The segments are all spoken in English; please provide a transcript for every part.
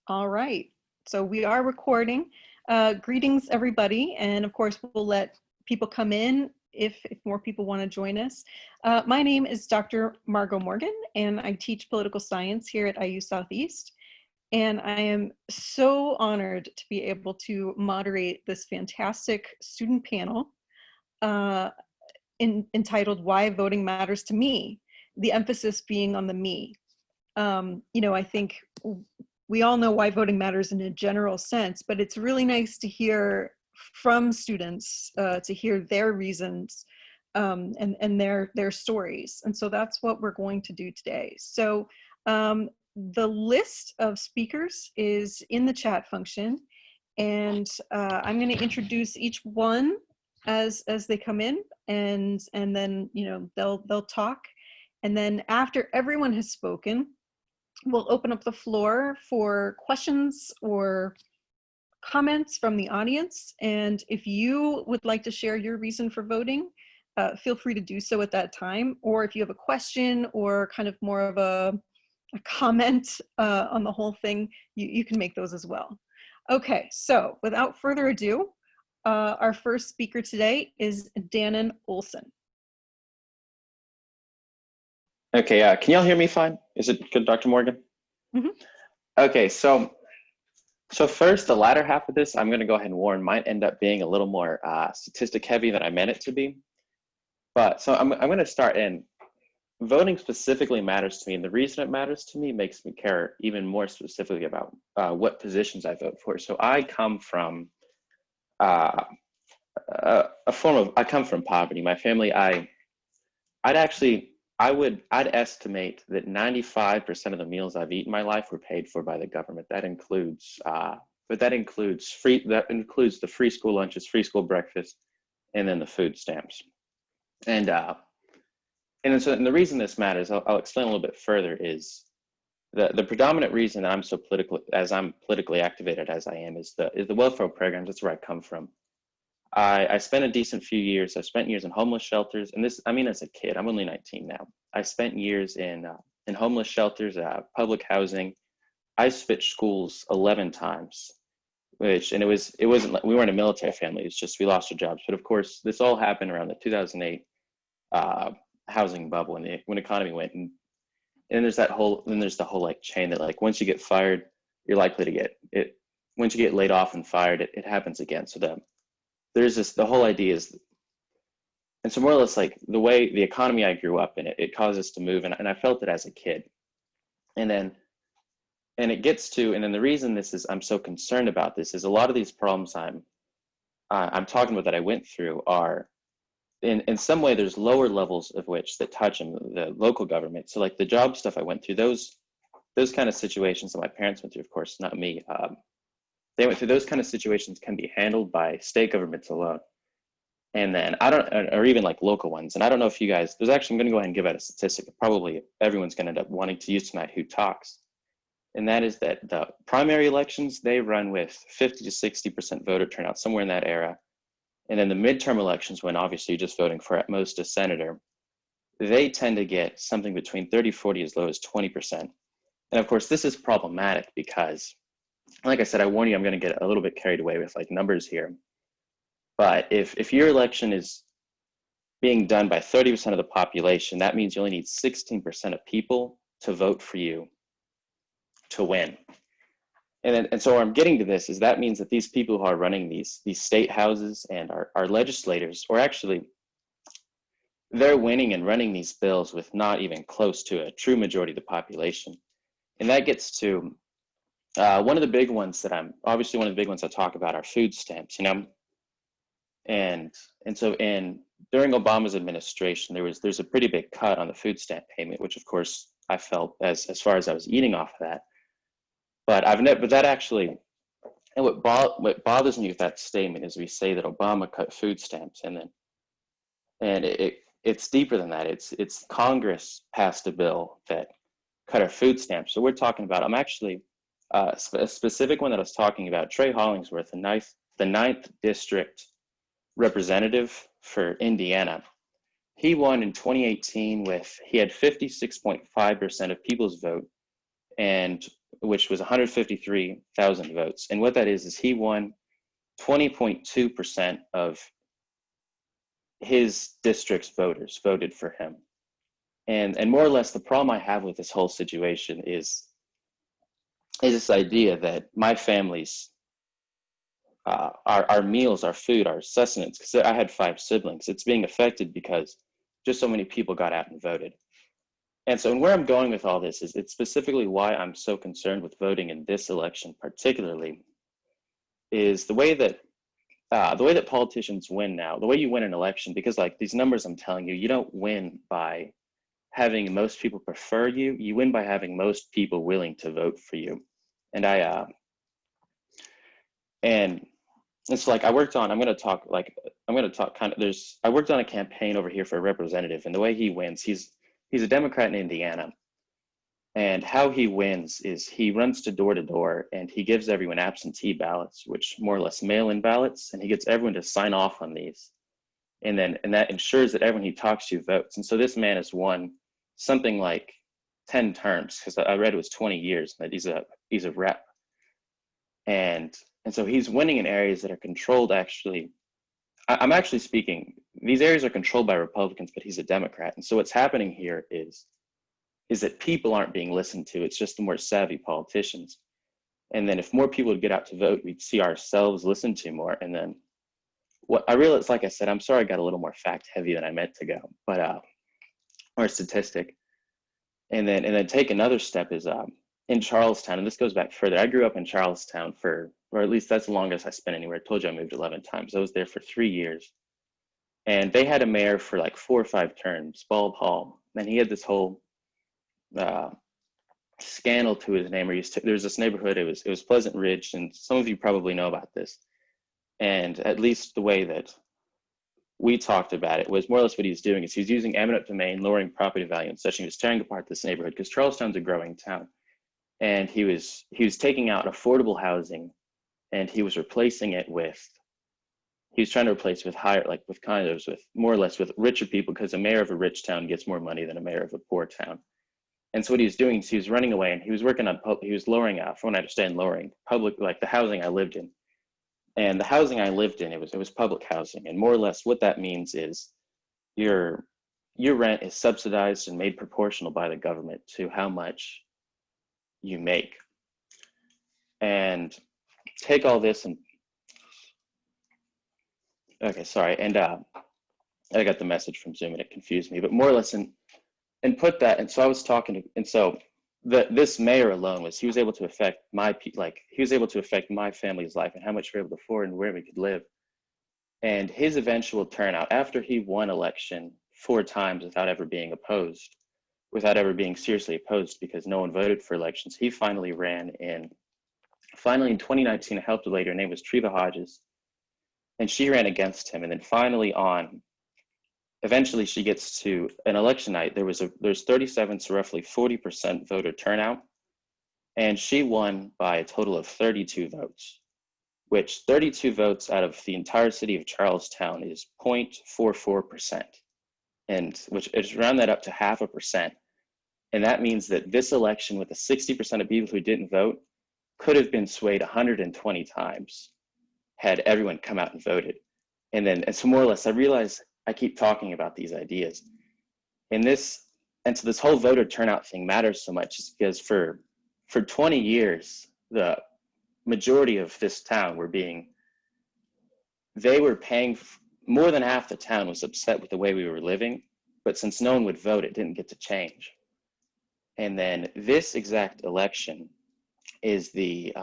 All right. So we are recording. Greetings, everybody. And of course, we'll let people come in if more people want to join us. My name is Dr. Margot Morgan, and I teach political science here at IU Southeast. And I am so honored to be able to moderate this fantastic student panel entitled Why Voting Matters to Me, the emphasis being on the me. I think we all know why voting matters in a general sense, but it's really nice to hear from students, to hear their reasons and their stories. And so that's what we're going to do today. So the list of speakers is in the chat function, and I'm going to introduce each one as they come in, and then they'll talk, and then after everyone has spoken, we'll open up the floor for questions or comments from the audience. And if you would like to share your reason for voting, feel free to do so at that time. Or if you have a question or kind of more of a comment on the whole thing, you can make those as well. Okay, so without further ado, our first speaker today is Dannon Olsen. Okay, can y'all hear me fine? Is it good, Dr. Morgan? Mm-hmm. Okay, so first, the latter half of this, I'm going to go ahead and warn, might end up being a little more statistic heavy than I meant it to be. But so I'm going to start in. Voting specifically matters to me, and the reason it matters to me makes me care even more specifically about what positions I vote for. So I come from I come from poverty. My family, I'd estimate that 95% of the meals I've eaten in my life were paid for by the government. That includes the free school lunches, free school breakfast, and then the food stamps. And the reason this matters, I'll explain a little bit further, is the predominant reason that I'm politically activated as I am is the welfare programs. That's where I come from. I spent a decent few years. I spent years in homeless shelters, and as a kid, I'm only 19 now. I spent years in homeless shelters, public housing. I switched schools 11 times, we weren't a military family. It's just we lost our jobs. But of course, this all happened around the 2008 housing bubble when the economy went, and there's the whole like chain that like once you get fired, you're likely to get it. Once you get laid off and fired, it happens again. So the whole idea is, and so more or less like the way the economy I grew up in, it caused us to move, and I felt it as a kid. And then the reason I'm so concerned about this is a lot of these problems I'm talking about that I went through are in some way there's lower levels of which that touch in the local government. So like the job stuff I went through, those kind of situations that my parents went through, of course, not me. They went through those kind of situations can be handled by state governments alone. And then or even like local ones. And I don't know if you guys, I'm going to go ahead and give out a statistic. Probably everyone's going to end up wanting to use tonight who talks. And that is that the primary elections, they run with 50 to 60% voter turnout, somewhere in that era. And then the midterm elections, when obviously you're just voting for at most a senator, they tend to get something between 30, 40, as low as 20%. And of course, this is problematic because, like I said, I warn you, I'm going to get a little bit carried away with like numbers here. But if your election is being done by 30% of the population, that means you only need 16% of people to vote for you to win. And so where I'm getting to this is that means that these people who are running these state houses and our legislators, or actually they're winning and running these bills with not even close to a true majority of the population. And that gets to one of the big ones I talk about are food stamps, And so during Obama's administration, there's a pretty big cut on the food stamp payment, which of course I felt as far as I was eating off of that. But what bothers me with that statement is we say that Obama cut food stamps, and it's deeper than that. It's Congress passed a bill that cut our food stamps. So we're talking about, I'm actually a specific one that I was talking about, Trey Hollingsworth, the ninth district representative for Indiana. He won in 2018 he had 56.5% of people's vote, and which was 153,000 votes. And what that is he won 20.2% of his district's voters voted for him. And more or less the problem I have with this whole situation is this idea that my family's our meals, our food, our sustenance, because I had 5 siblings, it's being affected because just so many people got out and voted. And so, and where I'm going with all this is it's specifically why I'm so concerned with voting in this election, particularly, is the way that politicians win now, the way you win an election, because like these numbers I'm telling you, you don't win by having most people prefer you, you win by having most people willing to vote for you. And and it's like I worked on a campaign over here for a representative, and the way he wins, he's a Democrat in Indiana. And how he wins is he runs to door and he gives everyone absentee ballots, which more or less mail-in ballots, and he gets everyone to sign off on these. And that ensures that everyone he talks to votes. And so this man has won something like 10 terms, because I read it was 20 years, that he's a rep. And so he's winning in areas that are controlled actually. I'm actually speaking, these areas are controlled by Republicans, but he's a Democrat. And so what's happening here is that people aren't being listened to. It's just the more savvy politicians. And then if more people would get out to vote, we'd see ourselves listened to more. And then what I realized, like I said, I'm sorry I got a little more fact heavy than I meant to go, but or statistic. And then take another step is in Charlestown, and this goes back further. I grew up in Charlestown or at least that's the longest I spent anywhere. I told you I moved 11 times. I was there for 3 years. And they had a mayor for like 4 or 5 terms, Bob Hall. And he had this whole scandal to his name. There was this neighborhood, it was Pleasant Ridge, and some of you probably know about this. And at least the way that we talked about it was more or less what he was doing is he was using eminent domain, lowering property value and such, and he was tearing apart this neighborhood because Charlestown's a growing town. And he was taking out affordable housing, and he was replacing it with, he was trying to replace with higher, like with condos, with more or less with richer people, because a mayor of a rich town gets more money than a mayor of a poor town. And so what he was doing is he was running away, and he was working on, he was lowering, from what I understand, lowering public, like the housing I lived in. And the housing I lived in, it was public housing. And more or less what that means is your rent is subsidized and made proportional by the government to how much you make. And take all this and, okay, sorry. And I got the message from Zoom and it confused me, but more or less and put that, and so I was talking to, and so this mayor alone he was able to affect he was able to affect my family's life and how much we were able to afford and where we could live. And his eventual turnout, after he won election 4 times without ever being seriously opposed because no one voted for elections, he finally ran in 2019, I helped a lady, her name was Treva Hodges, and she ran against him. And then finally eventually she gets to an election night. There's 37 to roughly 40% voter turnout, and she won by a total of 32 votes, which 32 votes out of the entire city of Charlestown is 0.44%, and which is round that up to 0.5%. And that means that this election, with the 60% of people who didn't vote, could have been swayed 120 times had everyone come out and voted. And so more or less, I realize I keep talking about these ideas. And so this whole voter turnout thing matters so much is because for 20 years, the majority of this town they were paying, more than half the town was upset with the way we were living, but since no one would vote, it didn't get to change. And then this exact election is the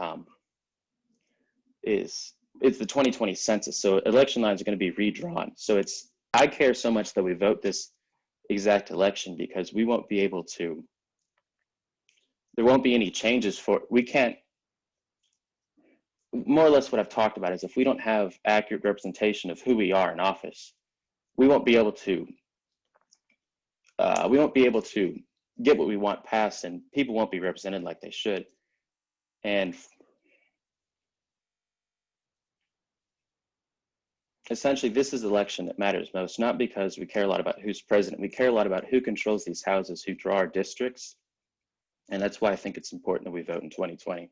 2020 census. So election lines are going to be redrawn. So I care so much that we vote this exact election because there won't be any changes more or less what I've talked about is if we don't have accurate representation of who we are in office, we won't be able to get what we want passed, and people won't be represented like they should. And essentially, this is the election that matters most, not because we care a lot about who's president. We care a lot about who controls these houses, who draw our districts. And that's why I think it's important that we vote in 2020.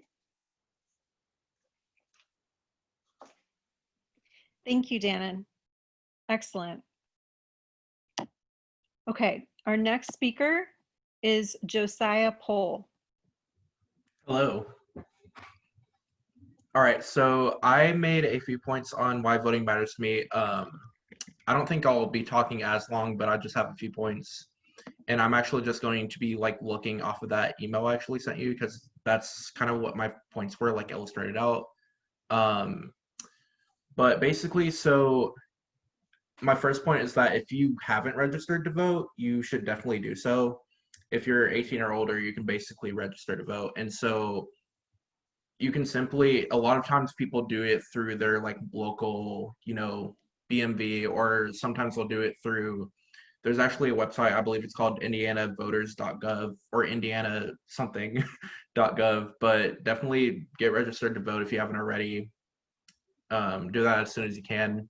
Thank you, Dannon. Excellent. Okay, our next speaker is Josiah Pohl. Hello. All right, so I made a few points on why voting matters to me. I don't think I'll be talking as long, but I just have a few points. And I'm actually just going to be like looking off of that email I actually sent you, because that's kind of what my points were like illustrated out. But basically, so my first point is that if you haven't registered to vote, you should definitely do so. If you're 18 or older, you can basically register to vote. And so you can simply, a lot of times people do it through their like local, BMV, or sometimes they'll do it through, there's actually a website, I believe it's called indianavoters.gov or indiana something.gov, but definitely get registered to vote if you haven't already. Do that as soon as you can.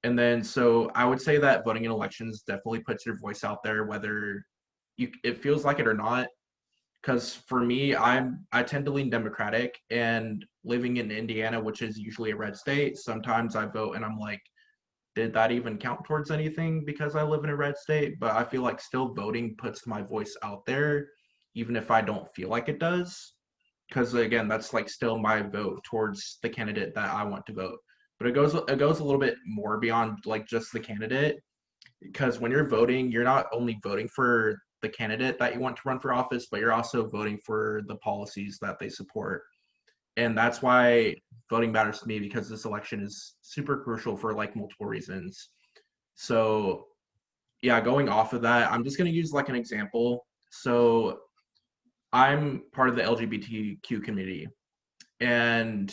And then, so I would say that voting in elections definitely puts your voice out there, whether it feels like it or not. Because for me, I tend to lean Democratic, and living in Indiana, which is usually a red state, sometimes I vote and I'm like, did that even count towards anything because I live in a red state? But I feel like still voting puts my voice out there, even if I don't feel like it does. Because again, that's like still my vote towards the candidate that I want to vote. But it goes a little bit more beyond like just the candidate, because when you're voting, you're not only voting for the candidate that you want to run for office, but you're also voting for the policies that they support. And that's why voting matters to me, because this election is super crucial for like multiple reasons. So yeah, going off of that, I'm just going to use like an example. So I'm part of the LGBTQ community, and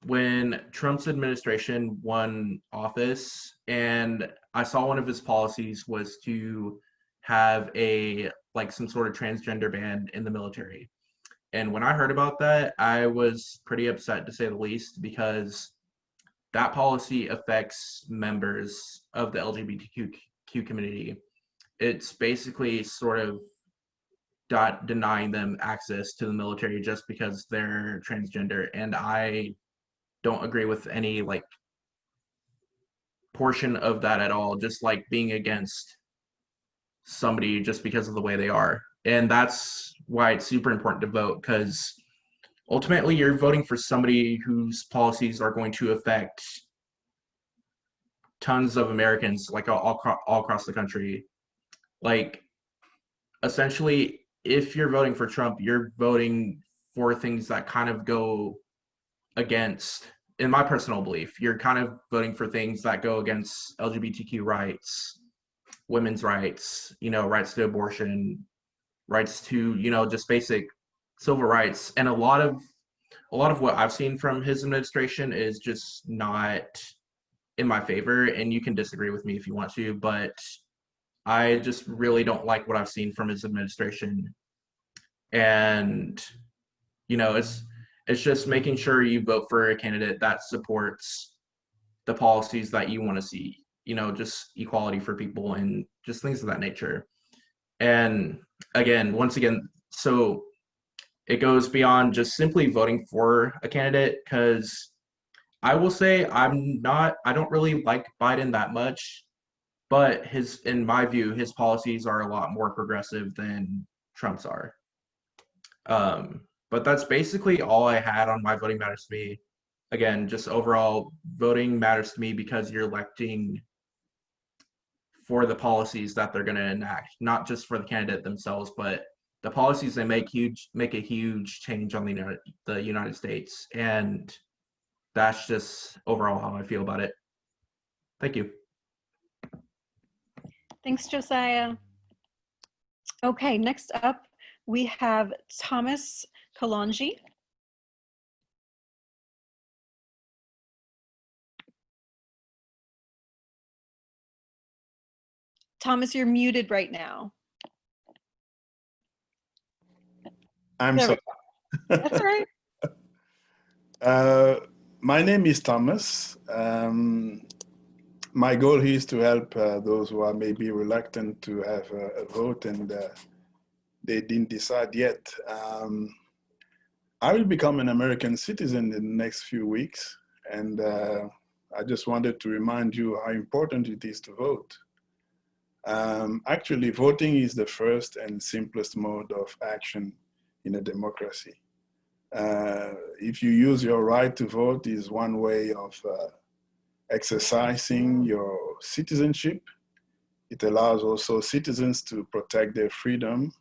when Trump's administration won office, and I saw one of his policies was to have some sort of transgender ban in the military. And when I heard about that, I was pretty upset, to say the least, because that policy affects members of the LGBTQ community. It's basically sort of denying them access to the military just because they're transgender. And I don't agree with any like portion of that at all, just like being against somebody just because of the way they are. And that's why it's super important to vote, because ultimately you're voting for somebody whose policies are going to affect tons of Americans, like all across the country. Like, essentially, if you're voting for Trump, you're voting for things that kind of go against, in my personal belief, you're kind of voting for things that go against LGBTQ rights, women's rights, rights to abortion, rights to, just basic civil rights. And a lot of what I've seen from his administration is just not in my favor. And you can disagree with me if you want to, but I just really don't like what I've seen from his administration. And, it's just making sure you vote for a candidate that supports the policies that you want to see, just equality for people and just things of that nature. And once again, so it goes beyond just simply voting for a candidate, because I will say I don't really like Biden that much, but in my view, his policies are a lot more progressive than Trump's are. But that's basically all I had on why voting matters to me. Again, just overall, voting matters to me because you're electing for the policies that they're going to enact, not just for the candidate themselves, but the policies they make a huge change on the United States. And that's just overall how I feel about it. Thank you. Thanks, Josiah. Okay, next up, we have Thomas Kalonji. Thomas, you're muted right now. I'm sorry. That's all right. My name is Thomas. My goal here is to help those who are maybe reluctant to have a vote and they didn't decide yet. I will become an American citizen in the next few weeks, and I just wanted to remind you how important it is to vote. Actually, voting is the first and simplest mode of action in a democracy. If you use your right to vote, is one way of exercising your citizenship. It allows also citizens to protect their freedom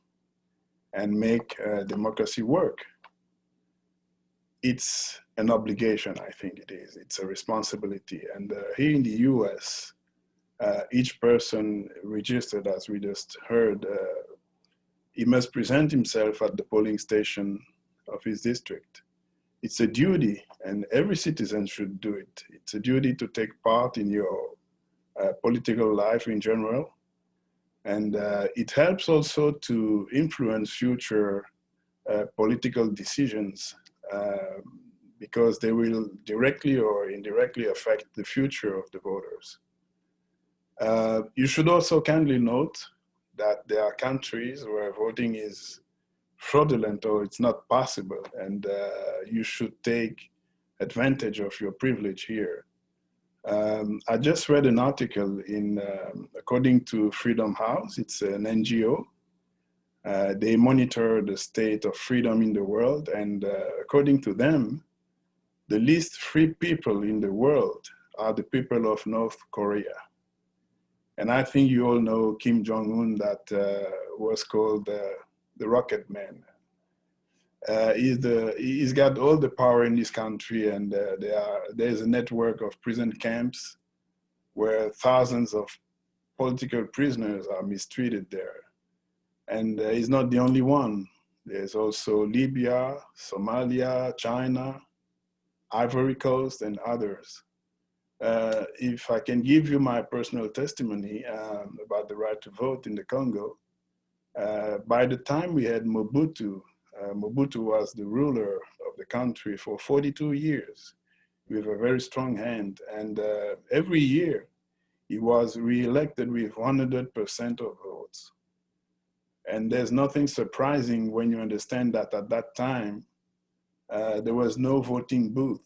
and make democracy work. It's an obligation, I think it is. It's a responsibility. And here in the US, each person registered, as we just heard, he must present himself at the polling station of his district. It's a duty, and every citizen should do it. It's a duty to take part in your political life in general. And it helps also to influence future political decisions because they will directly or indirectly affect the future of the voters. You should also kindly note that there are countries where voting is fraudulent or it's not possible, and you should take advantage of your privilege here. I just read an article in, according to Freedom House, it's an NGO. They monitor the state of freedom in the world, and according to them, the least free people in the world are the people of North Korea. And I think you all know Kim Jong-un, that was called the Rocket Man. He's got all the power in this country, and there's a network of prison camps where thousands of political prisoners are mistreated there. And he's not the only one. There's also Libya, Somalia, China, Ivory Coast, and others. If I can give you my personal testimony about the right to vote in the Congo, by the time we had Mobutu, Mobutu was the ruler of the country for 42 years with a very strong hand. And every year he was re-elected with 100% of votes. And there's nothing surprising when you understand that at that time, there was no voting booth.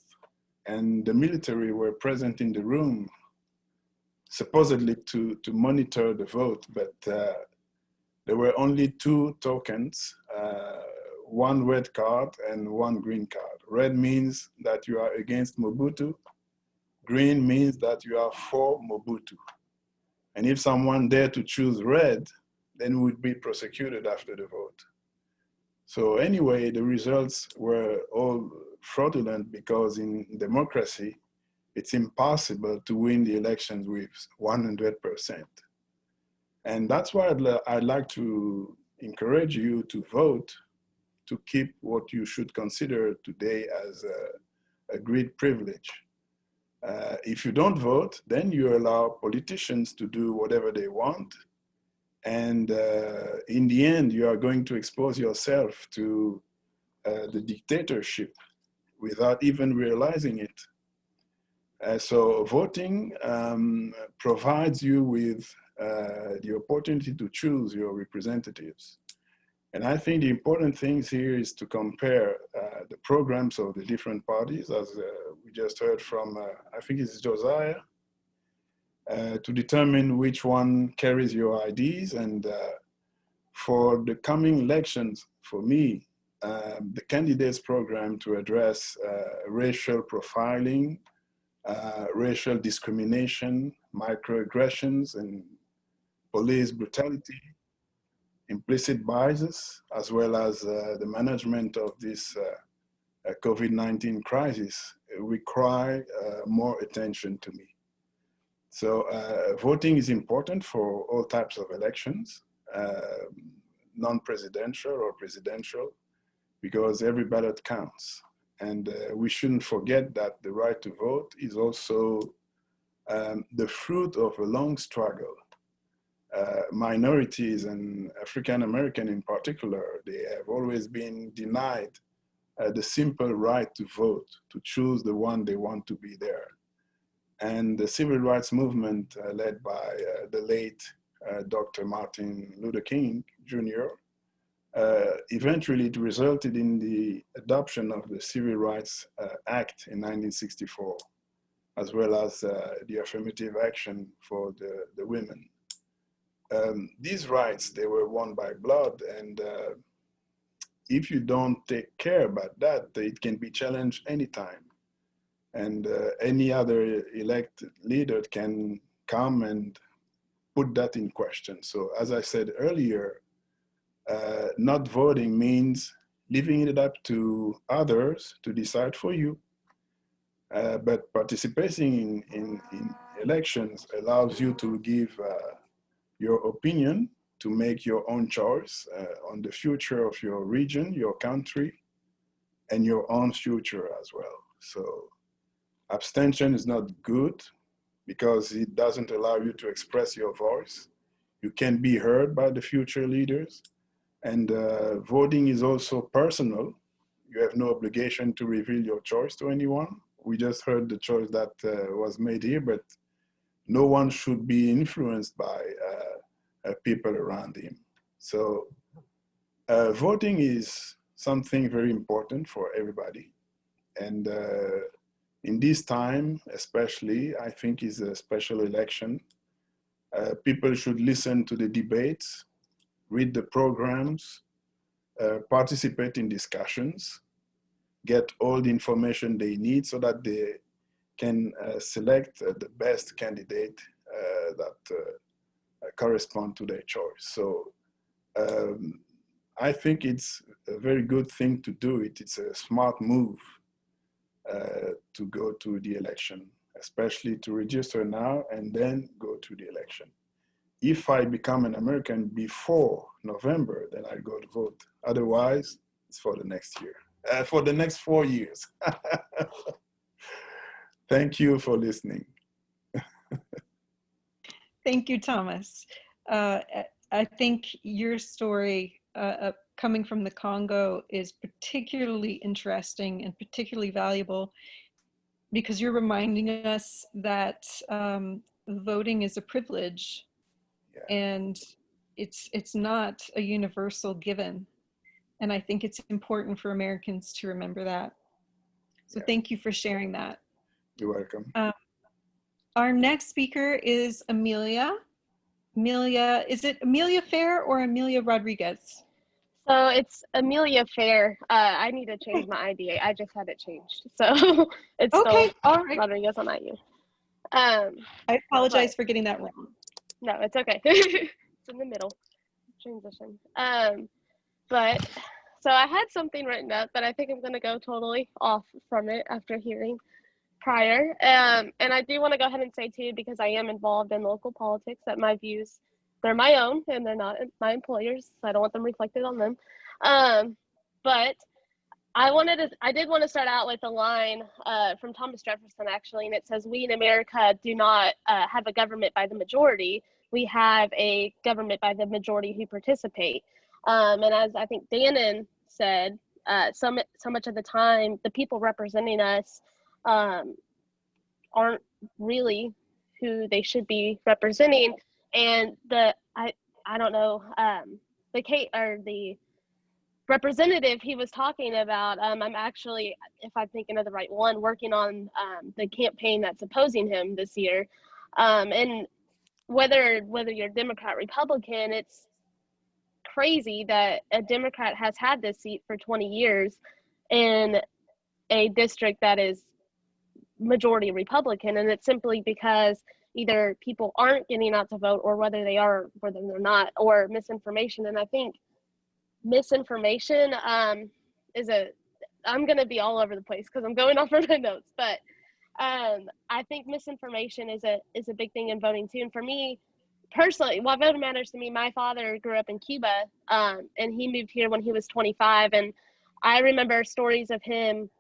And the military were present in the room, supposedly to monitor the vote, but there were only two tokens, one red card and one green card. Red means that you are against Mobutu. Green means that you are for Mobutu. And if someone dared to choose red, then would be prosecuted after the vote. So anyway, the results were all fraudulent because in democracy, it's impossible to win the elections with 100%. And that's why I'd like to encourage you to vote, to keep what you should consider today as a great privilege. If you don't vote, then you allow politicians to do whatever they want. And in the end, you are going to expose yourself to the dictatorship without even realizing it. So voting provides you with the opportunity to choose your representatives. And I think the important things here is to compare the programs of the different parties, as we just heard from, I think it's Josiah, to determine which one carries your ideas. And for the coming elections, for me, the candidates program to address racial profiling, racial discrimination, microaggressions, and police brutality, implicit biases, as well as the management of this COVID-19 crisis require more attention to me. So voting is important for all types of elections, non-presidential or presidential, because every ballot counts. And we shouldn't forget that the right to vote is also the fruit of a long struggle. Minorities and African American in particular, they have always been denied the simple right to vote, to choose the one they want to be there. And the civil rights movement led by the late Dr. Martin Luther King Jr. Eventually, it resulted in the adoption of the Civil Rights Act in 1964, as well as the affirmative action for the women. These rights, they were won by blood, and if you don't take care about that, it can be challenged anytime. And any other elected leader can come and put that in question. So as I said earlier, not voting means leaving it up to others to decide for you. But participating in elections allows you to give your opinion, to make your own choice on the future of your region, your country, and your own future as well. So abstention is not good because it doesn't allow you to express your voice. You can be heard by the future leaders. And voting is also personal. You have no obligation to reveal your choice to anyone. We just heard the choice that was made here, but no one should be influenced by people around him. So voting is something very important for everybody. And in this time, especially, I think is a special election. People should listen to the debates, read the programs, participate in discussions, get all the information they need so that they can select the best candidate that correspond to their choice. So I think it's a very good thing to do it. It's a smart move to go to the election, especially to register now and then go to the election. If I become an American before November, then I go to vote. Otherwise, it's for the next year, for the next 4 years. Thank you for listening. Thank you, Thomas. I think your story coming from the Congo is particularly interesting and particularly valuable because you're reminding us that voting is a privilege. Yeah. And it's not a universal given. And I think it's important for Americans to remember that. So yeah. Thank you for sharing that. You're welcome. Our next speaker is Amelia. Amelia, is it Amelia Fair or Amelia Rodriguez? So it's Amelia Fair. I need to change my ID. I just had it changed. So it's okay. Still all right. Rodriguez on IU. I apologize for getting that wrong. No, it's okay. It's in the middle transition. But so I had something written up, but I think I'm going to go totally off from it after hearing prior. And I do want to go ahead and say too, because I am involved in local politics, that my views, they're my own and they're not my employers. So I don't want them reflected on them. But I did want to start out with a line from Thomas Jefferson, actually, and it says, "We in America do not have a government by the majority. We have a government by the majority who participate." And as I think Dannon said, so much of the time, the people representing us aren't really who they should be representing. And I don't know, the representative he was talking about, I'm actually, if I'm thinking of the right one, working on the campaign that's opposing him this year. And whether you're Democrat, Republican, it's crazy that a Democrat has had this seat for 20 years in a district that is majority Republican, and it's simply because either people aren't getting out to vote, or whether they are, whether they're not, or misinformation. And I think misinformation I'm going to be all over the place because I'm going off of my notes, but I think misinformation is a big thing in voting too. And for me personally, what voting matters to me, my father grew up in Cuba, and he moved here when he was 25. And I remember stories of him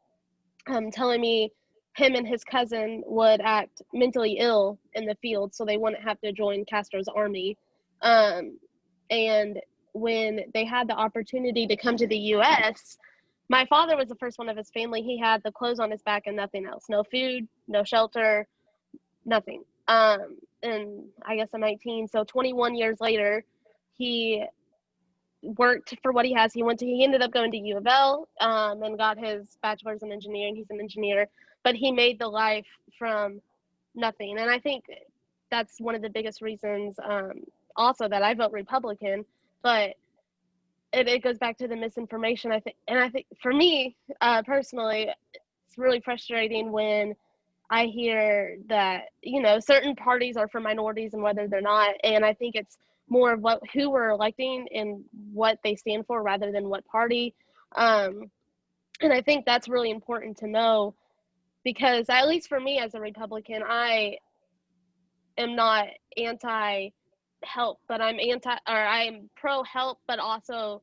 telling me him and his cousin would act mentally ill in the field so they wouldn't have to join Castro's army. And when they had the opportunity to come to the U.S., my father was the first one of his family. He had the clothes on his back and nothing else. No food, no shelter, nothing. And I guess I'm 19. So 21 years later, he worked for what he has. He ended up going to U of L and got his bachelor's in engineering. He's an engineer, but he made the life from nothing. And I think that's one of the biggest reasons also that I vote Republican. But it goes back to the misinformation, I think. And I think for me personally, it's really frustrating when I hear that, you know, certain parties are for minorities and whether they're not. And I think it's more of who we're electing and what they stand for rather than what party. And I think that's really important to know, because at least for me as a Republican, I am not anti-help, but I'm pro-help, but also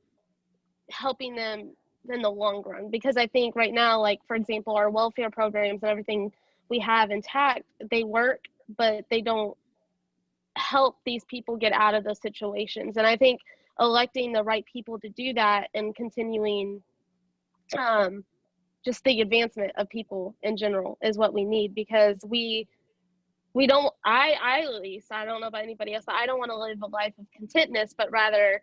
helping them in the long run. Because I think right now, like, for example, our welfare programs and everything we have intact, they work, but they don't help these people get out of those situations. And I think electing the right people to do that and continuing just the advancement of people in general is what we need, because we don't, I at least, I don't know about anybody else, but I don't want to live a life of contentness, but rather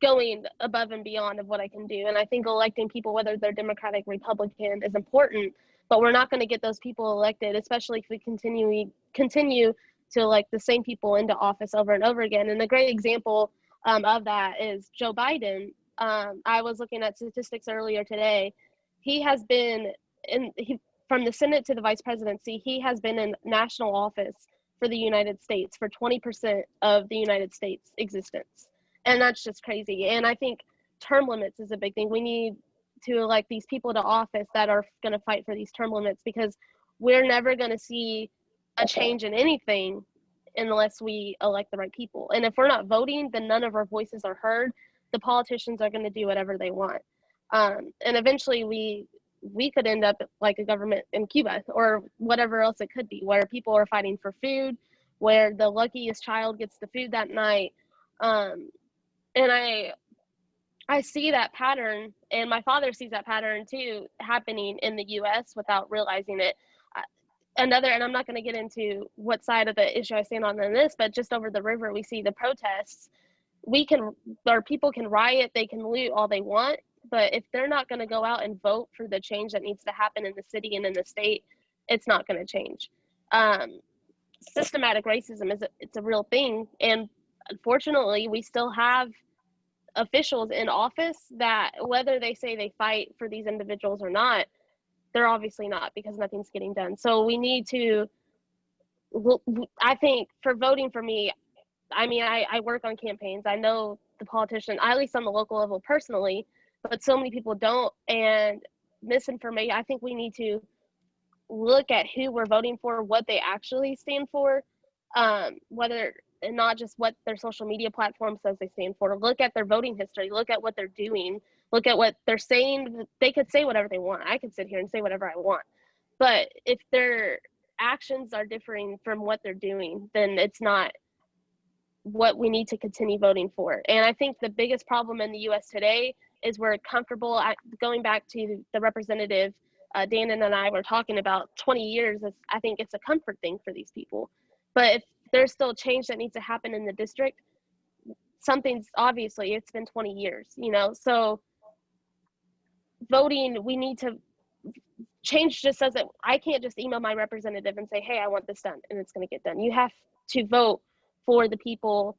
going above and beyond of what I can do. And I think electing people, whether they're Democratic, Republican, is important, but we're not going to get those people elected, especially if we continue to elect the same people into office over and over again. And a great example of that is Joe Biden. I was looking at statistics earlier today. He has been from the Senate to the vice presidency, he has been in national office for the United States for 20% of the United States existence. And that's just crazy. And I think term limits is a big thing. We need to elect these people to office that are going to fight for these term limits, because we're never going to see a change in anything unless we elect the right people. And if we're not voting, then none of our voices are heard. The politicians are going to do whatever they want. And eventually we could end up like a government in Cuba or whatever else it could be, where people are fighting for food, where the luckiest child gets the food that night. And I see that pattern, and my father sees that pattern too, happening in the U.S. without realizing it. And I'm not going to get into what side of the issue I stand on in this, but just over the river, we see the protests. People can riot, they can loot all they want, but if they're not going to go out and vote for the change that needs to happen in the city and in the state, it's not going to change. Systematic racism it's a real thing, and unfortunately, we still have officials in office that, whether they say they fight for these individuals or not, they're obviously not, because nothing's getting done. So we need to, I think for voting for me, I mean, I work on campaigns. I know the politician, at least on the local level personally, but so many people don't. And misinformation, I think we need to look at who we're voting for, what they actually stand for, whether, and not just what their social media platform says they stand for. Look at their voting history, look at what they're doing, look at what they're saying. They could say whatever they want. I could sit here and say whatever I want. But if their actions are differing from what they're doing, then it's not what we need to continue voting for. And I think the biggest problem in the US today is we're comfortable going back to the representative Dannon and I were talking about 20 years. I think it's a comfort thing for these people. But if there's still change that needs to happen in the district, something's obviously, it's been 20 years, you know? So voting, we need to change. Just says that I can't just email my representative and say, hey, I want this done, and it's going to get done. You have to vote for the people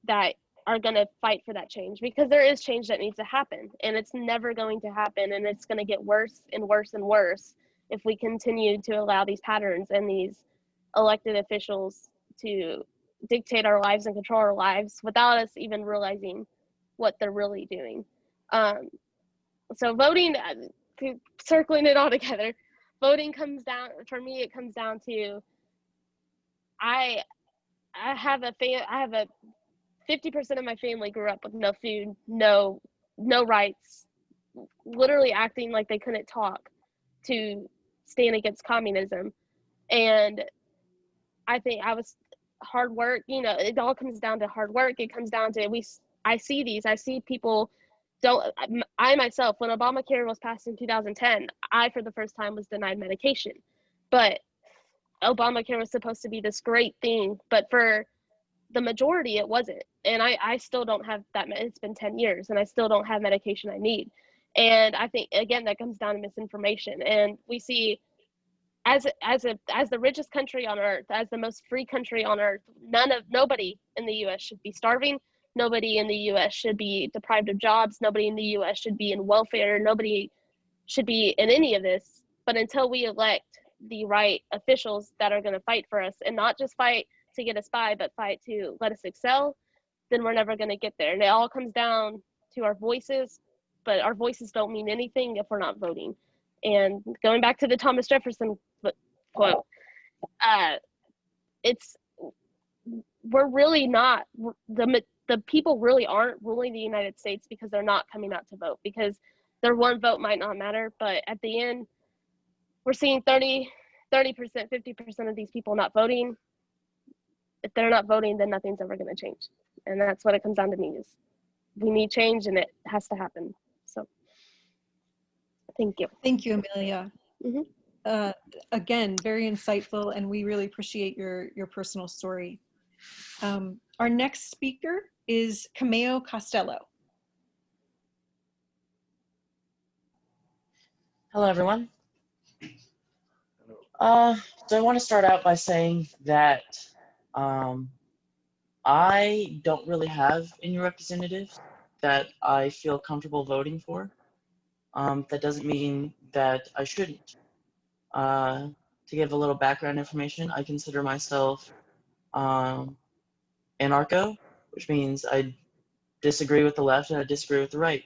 that are going to fight for that change, because there is change that needs to happen, and it's never going to happen, and it's going to get worse and worse and worse if we continue to allow these patterns and these elected officials to dictate our lives and control our lives without us even realizing what they're really doing. So voting, circling it all together, voting comes down, for me, it comes down to, I have a 50% of my family grew up with no food, no rights, literally acting like they couldn't talk to stand against communism. And I think I was hard work, you know, it all comes down to hard work. It comes down to, I see people I myself, when Obamacare was passed in 2010, I, for the first time, was denied medication. But Obamacare was supposed to be this great thing, but for the majority, it wasn't. And I still don't have that. It's been 10 years and I still don't have medication I need. And I think, again, that comes down to misinformation. And we see as the richest country on earth, as the most free country on earth, nobody in the US should be starving. Nobody in the US should be deprived of jobs. Nobody in the US should be in welfare. Nobody should be in any of this. But until we elect the right officials that are going to fight for us, and not just fight to get us by, but fight to let us excel, then we're never going to get there. And it all comes down to our voices, but our voices don't mean anything if we're not voting. And going back to the Thomas Jefferson quote, we're really not, the people really aren't ruling the United States because they're not coming out to vote, because their one vote might not matter. But at the end, we're seeing 30%, 50% of these people not voting. If they're not voting, then nothing's ever going to change. And that's what it comes down to me, is we need change and it has to happen. So thank you. Thank you, Amelia. Mm-hmm. Again, very insightful, and we really appreciate your personal story. Our next speaker is Kameo Costello. Hello, everyone. So I want to start out by saying that I don't really have any representatives that I feel comfortable voting for. That doesn't mean that I shouldn't. To give a little background information, I consider myself anarcho, which means I disagree with the left and I disagree with the right.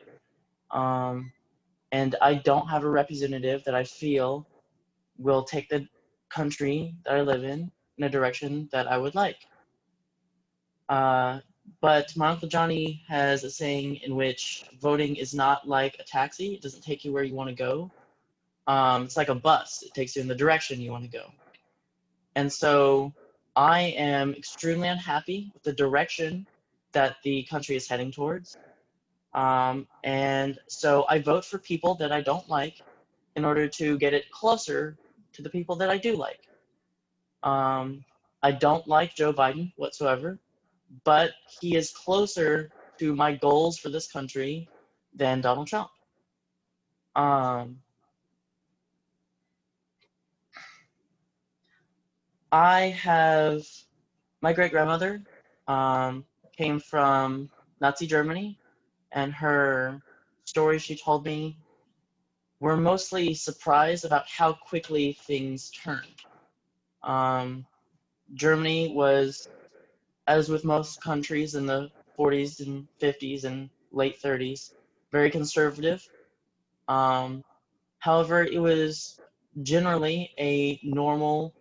And I don't have a representative that I feel will take the country that I live in a direction that I would like. But my Uncle Johnny has a saying in which voting is not like a taxi. It doesn't take you where you want to go. It's like a bus. It takes you in the direction you want to go. And so I am extremely unhappy with the direction that the country is heading towards. And so I vote for people that I don't like in order to get it closer to the people that I do like. I don't like Joe Biden whatsoever, but he is closer to my goals for this country than Donald Trump. I have, my great-grandmother came from Nazi Germany, and her stories she told me were mostly surprised about how quickly things turned. Germany was, as with most countries in the 40s and 50s and late 30s, very conservative. However, it was generally a normal,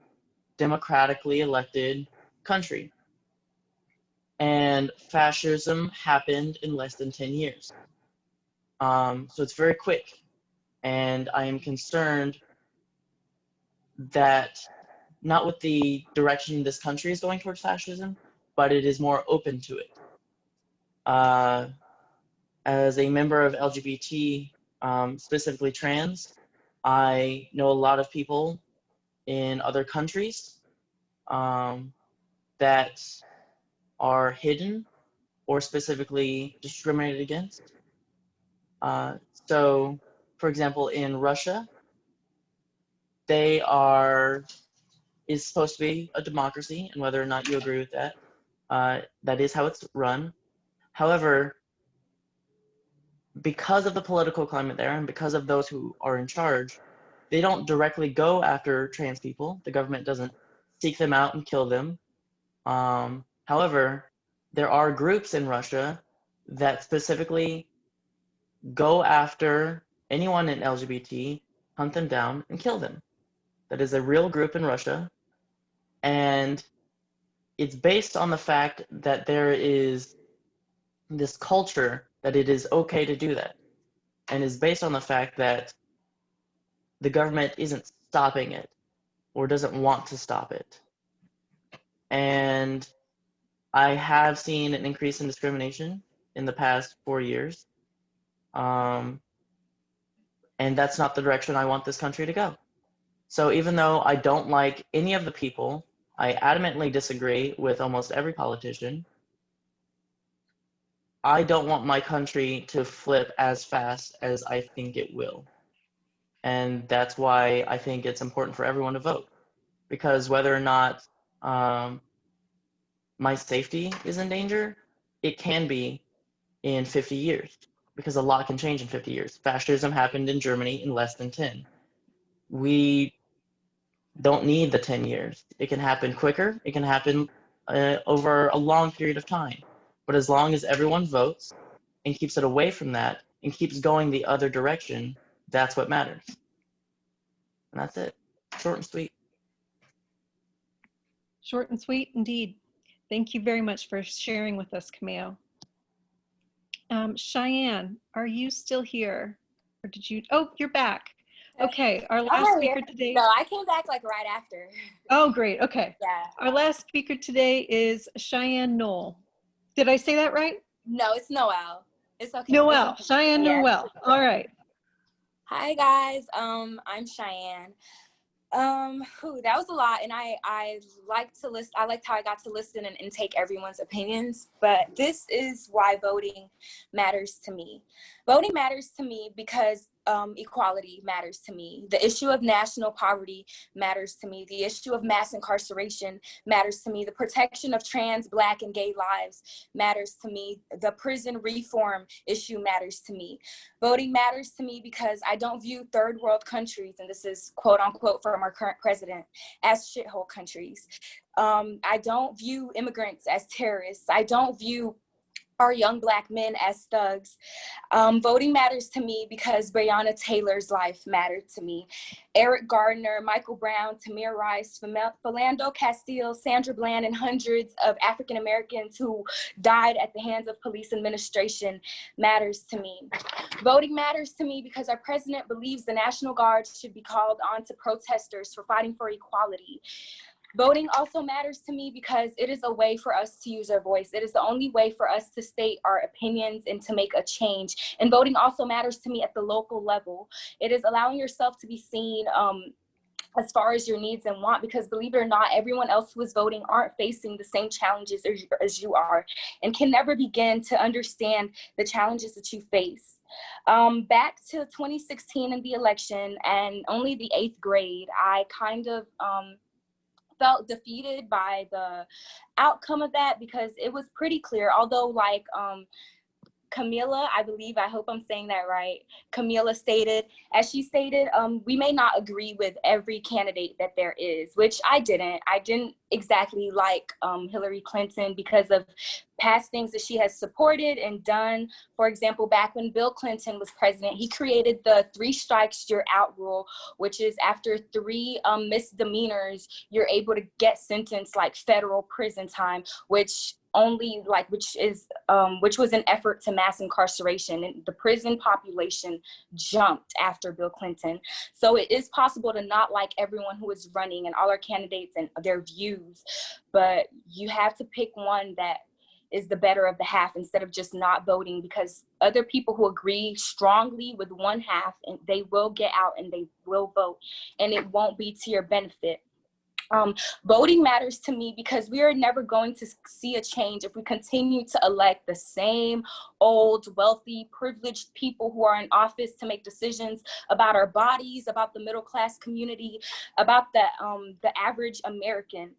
democratically elected country. And fascism happened in less than 10 years. So it's very quick. And I am concerned that not with the direction this country is going towards fascism, but it is more open to it. As a member of LGBT, specifically trans, I know a lot of people in other countries that are hidden or specifically discriminated against. So, for example, in Russia, is supposed to be a democracy, and whether or not you agree with that, that is how it's run. However, because of the political climate there and because of those who are in charge, they don't directly go after trans people. The government doesn't seek them out and kill them. However, there are groups in Russia that specifically go after anyone in LGBT, hunt them down, and kill them. That is a real group in Russia. And it's based on the fact that there is this culture that it is okay to do that. And is based on the fact that the government isn't stopping it or doesn't want to stop it. And I have seen an increase in discrimination in the past 4 years. And that's not the direction I want this country to go. So even though I don't like any of the people I adamantly disagree with almost every politician. I don't want my country to flip as fast as I think it will. And that's why I think it's important for everyone to vote. Because whether or not my safety is in danger, it can be in 50 years. Because a lot can change in 50 years. Fascism happened in Germany in less than 10. We don't need the 10 years. It can happen quicker. It can happen over a long period of time. But as long as everyone votes and keeps it away from that and keeps going the other direction, that's what matters. And that's it. Short and sweet. Short and sweet indeed. Thank you very much for sharing with us, Kameo. Shiane, are you still here? Or did you, oh, you're back. Okay, our last speaker today. No, I came back like right after. Oh, great, okay. Yeah. Our last speaker today is Shiane Noel. Did I say that right? No, it's Noel. It's okay. Noel, Shiane Yeah. Noel, all right. Hi guys, I'm Shiane. That was a lot, and I like to listen. I liked how I got to listen and take everyone's opinions. But this is why voting matters to me. Voting matters to me because equality matters to me. The issue of national poverty matters to me. The issue of mass incarceration matters to me. The protection of trans, Black, and gay lives matters to me. The prison reform issue matters to me. Voting matters to me because I don't view third world countries, and this is quote unquote from our current president, as shithole countries. I don't view immigrants as terrorists. I don't view our young Black men as thugs. Voting matters to me because Breonna Taylor's life mattered to me. Eric Gardner, Michael Brown, Tamir Rice, Philando Castile, Sandra Bland, and hundreds of African Americans who died at the hands of police administration matters to me. Voting matters to me because our president believes the National Guard should be called on to protesters for fighting for equality. Voting also matters to me because it is a way for us to use our voice. It is the only way for us to state our opinions and to make a change. And voting also matters to me at the local level. It is allowing yourself to be seen as far as your needs and want, because believe it or not, everyone else who is voting aren't facing the same challenges as you are and can never begin to understand the challenges that you face. Back to 2016 in the election and only the 8th grade, I kind of felt defeated by the outcome of that because it was pretty clear, although like Camila, I hope I'm saying that right, Camila stated, as she stated, we may not agree with every candidate that there is, which I didn't exactly like Hillary Clinton because of past things that she has supported and done. For example, back when Bill Clinton was president, he created the 3 strikes you're out rule, which is after 3 misdemeanors, you're able to get sentenced like federal prison time, which was an effort to mass incarceration, and the prison population jumped after Bill Clinton. So it is possible to not like everyone who is running and all our candidates and their views, but you have to pick one that is the better of the half instead of just not voting, because other people who agree strongly with one half, and they will get out and they will vote, and it won't be to your benefit. Voting matters to me because we are never going to see a change if we continue to elect the same old, wealthy, privileged people who are in office to make decisions about our bodies, about the middle class community, about the average American.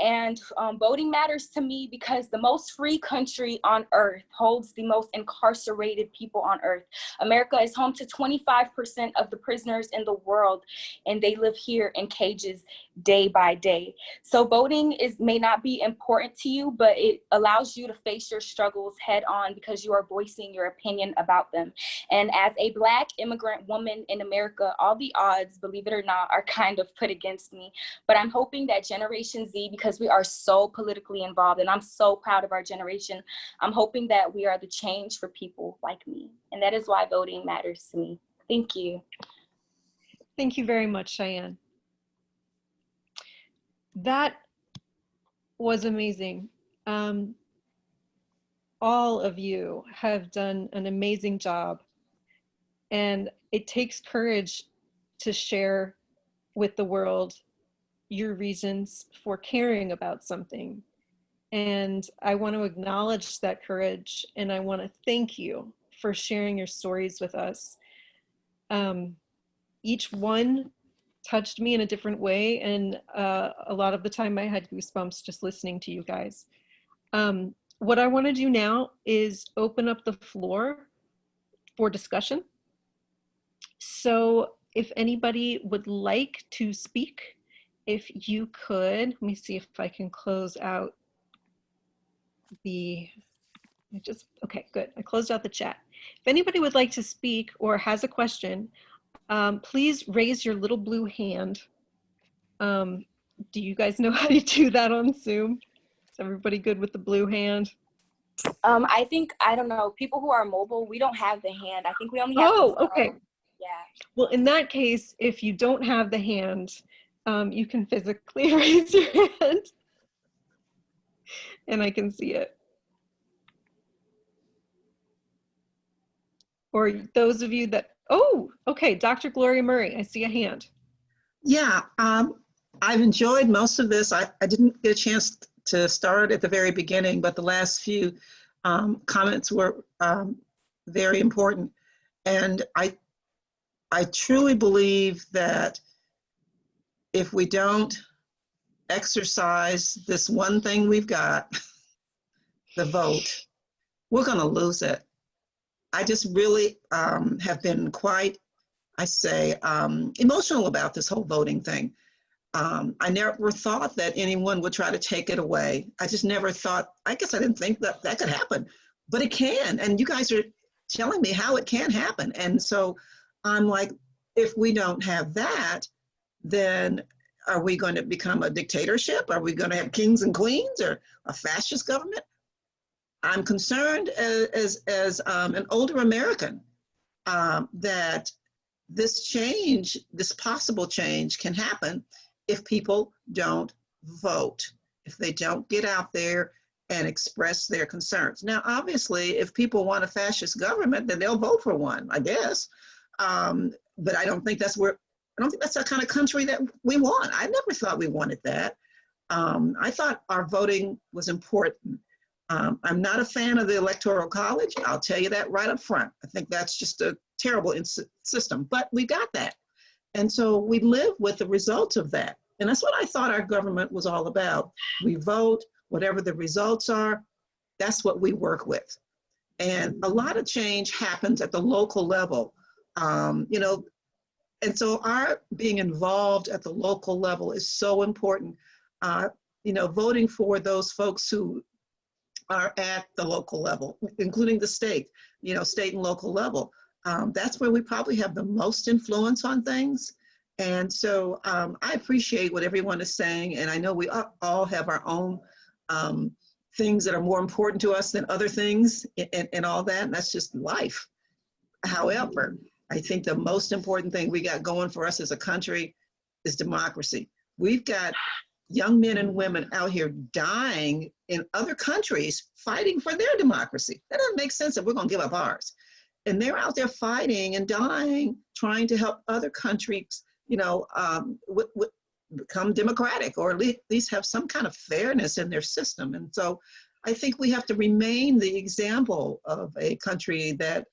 And voting matters to me because the most free country on earth holds the most incarcerated people on earth. America is home to 25% of the prisoners in the world, and they live here in cages day by day. So voting may not be important to you, but it allows you to face your struggles head on because you are voicing your opinion about them. And as a Black immigrant woman in America, all the odds, believe it or not, are kind of put against me. But I'm hoping that Generation Z, because we are so politically involved, and I'm so proud of our generation, I'm hoping that we are the change for people like me. And that is why voting matters to me. Thank you. Thank you very much, Shiane. That was amazing. All of you have done an amazing job, and it takes courage to share with the world your reasons for caring about something. And I want to acknowledge that courage, and I want to thank you for sharing your stories with us. Each one touched me in a different way, and a lot of the time I had goosebumps just listening to you guys. What I want to do now is open up the floor for discussion. So if anybody would like to speak, if you could, let me see if I can close out okay, good. I closed out the chat. If anybody would like to speak or has a question, please raise your little blue hand. Do you guys know how to do that on Zoom? Is everybody good with the blue hand? I think, I don't know, people who are mobile, we don't have the hand. I think we only have Oh, okay. Yeah. Well, in that case, if you don't have the hand, you can physically raise your hand and I can see it. Or those of you that, oh, okay, Dr. Gloria Murray, I see a hand. Yeah, I've enjoyed most of this. I didn't get a chance to start at the very beginning, but the last few comments were very important. And I truly believe that if we don't exercise this one thing we've got, the vote, we're going to lose it. I just really have been quite, I say, emotional about this whole voting thing. I never thought that anyone would try to take it away. I just never thought, I guess I didn't think that that could happen, but it can. And you guys are telling me how it can happen. And so I'm like, if we don't have that, then are we going to become a dictatorship? Are we going to have kings and queens or a fascist government? I'm concerned as an older American that this change, this possible change can happen if people don't vote, if they don't get out there and express their concerns. Now, obviously, if people want a fascist government, then they'll vote for one, I guess. But I don't think that's the kind of country that we want. I never thought we wanted that. I thought our voting was important. I'm not a fan of the Electoral College. I'll tell you that right up front. I think that's just a terrible system, but we got that. And so we live with the results of that. And that's what I thought our government was all about. We vote, whatever the results are, that's what we work with. And a lot of change happens at the local level, you know, and so our being involved at the local level is so important. You know, voting for those folks who are at the local level, including the state, you know, state and local level. That's where we probably have the most influence on things. And so I appreciate what everyone is saying. And I know we all have our own things that are more important to us than other things and all that. And that's just life. However, I think the most important thing we got going for us as a country is democracy. We've got young men and women out here dying in other countries fighting for their democracy. That doesn't make sense that we're going to give up ours. And they're out there fighting and dying, trying to help other countries, you know, become democratic or at least have some kind of fairness in their system. And so I think we have to remain the example of a country that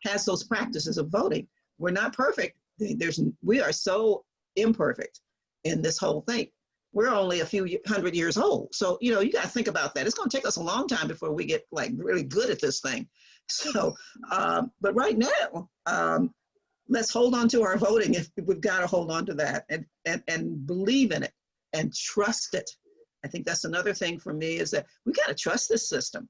has those practices of voting. We're not perfect. We are so imperfect in this whole thing. We're only a few hundred years old. So, you know, you got to think about that. It's going to take us a long time before we get like really good at this thing. So, but right now, let's hold on to our voting. If we've got to hold on to that and believe in it and trust it. I think that's another thing for me is that we got to trust this system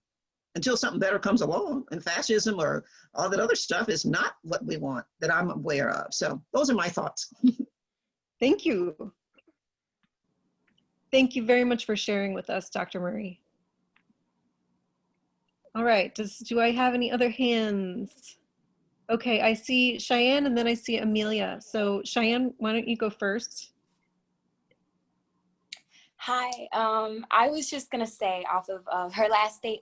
until something better comes along, and fascism or all that other stuff is not what we want that I'm aware of. So those are my thoughts. Thank you. Thank you very much for sharing with us, Dr. Murray. All right, do I have any other hands? Okay, I see Shiane and then I see Amelia. So Shiane, why don't you go first? Hi, I was just gonna say off of her last state,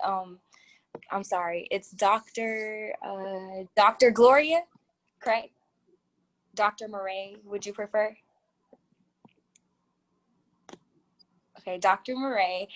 I'm sorry, it's Dr. Gloria, correct? Dr. Murray, would you prefer? Okay, Dr. Murray,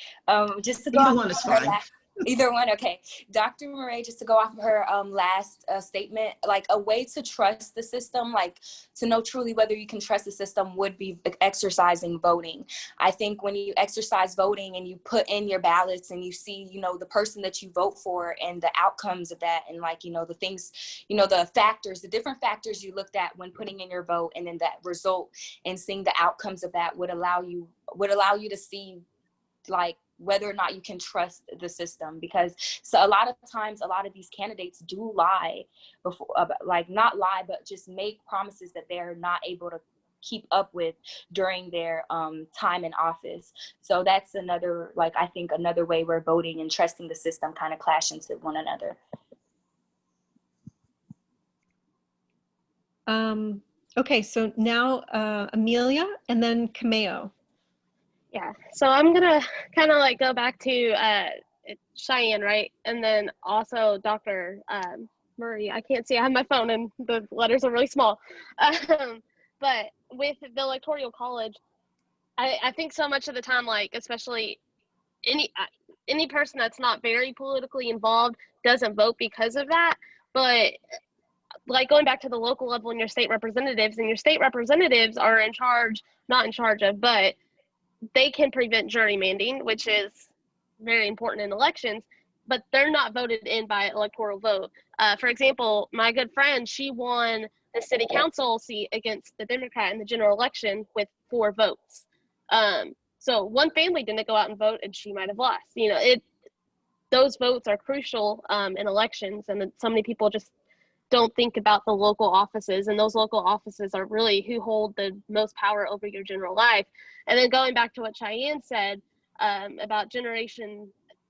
just to go Either off one is of her fine. last, either one, okay. Dr. Murray, just to go off of her last statement, like a way to trust the system, like to know truly whether you can trust the system would be exercising voting. I think when you exercise voting and you put in your ballots and you see, you know, the person that you vote for and the outcomes of that, and like, you know, the things, you know, the factors, the different factors you looked at when putting in your vote, and then that result and seeing the outcomes of that would allow you to see like whether or not you can trust the system. Because so a lot of times a lot of these candidates do lie before, like not lie, but just make promises that they're not able to keep up with during their time in office. So that's another, like, I think another way where voting and trusting the system kind of clash into one another. Okay, so now Amelia and then Kameo. Yeah, so I'm gonna kind of like go back to Shiane, right? And then also Dr. Murray. I can't see, I have my phone and the letters are really small. But with the Electoral College, I think so much of the time, like especially any person that's not very politically involved doesn't vote because of that. But like going back to the local level and your state representatives are in charge, not in charge of, but they can prevent gerrymandering, which is very important in elections, but they're not voted in by electoral vote. For example, my good friend, she won the city council seat against the Democrat in the general election with 4 votes. So one family didn't go out and vote and she might have lost. You know, those votes are crucial in elections, and so many people just don't think about the local offices, and those local offices are really who hold the most power over your general life. And then going back to what Shiane said about Generation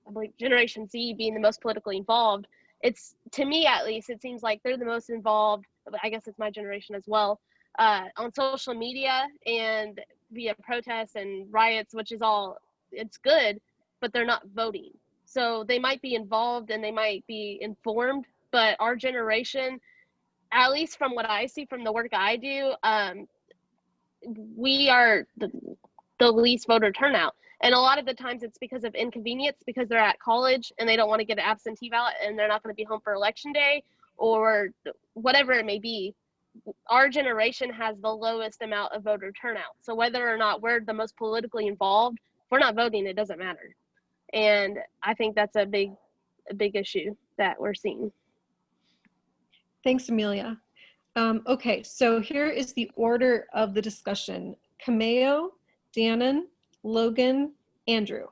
Z being the most politically involved, it's, to me at least, it seems like they're the most involved, but I guess it's my generation as well, on social media and via protests and riots, which is all, it's good, but they're not voting. So they might be involved and they might be informed, but our generation, at least from what I see from the work I do, we are the least voter turnout. And a lot of the times it's because of inconvenience, because they're at college and they don't want to get an absentee ballot and they're not going to be home for election day or whatever it may be. Our generation has the lowest amount of voter turnout. So whether or not we're the most politically involved, if we're not voting, it doesn't matter. And I think that's a big issue that we're seeing. Thanks, Amelia. Okay, so here is the order of the discussion. Kameo, Dannon, Logan, Andrew.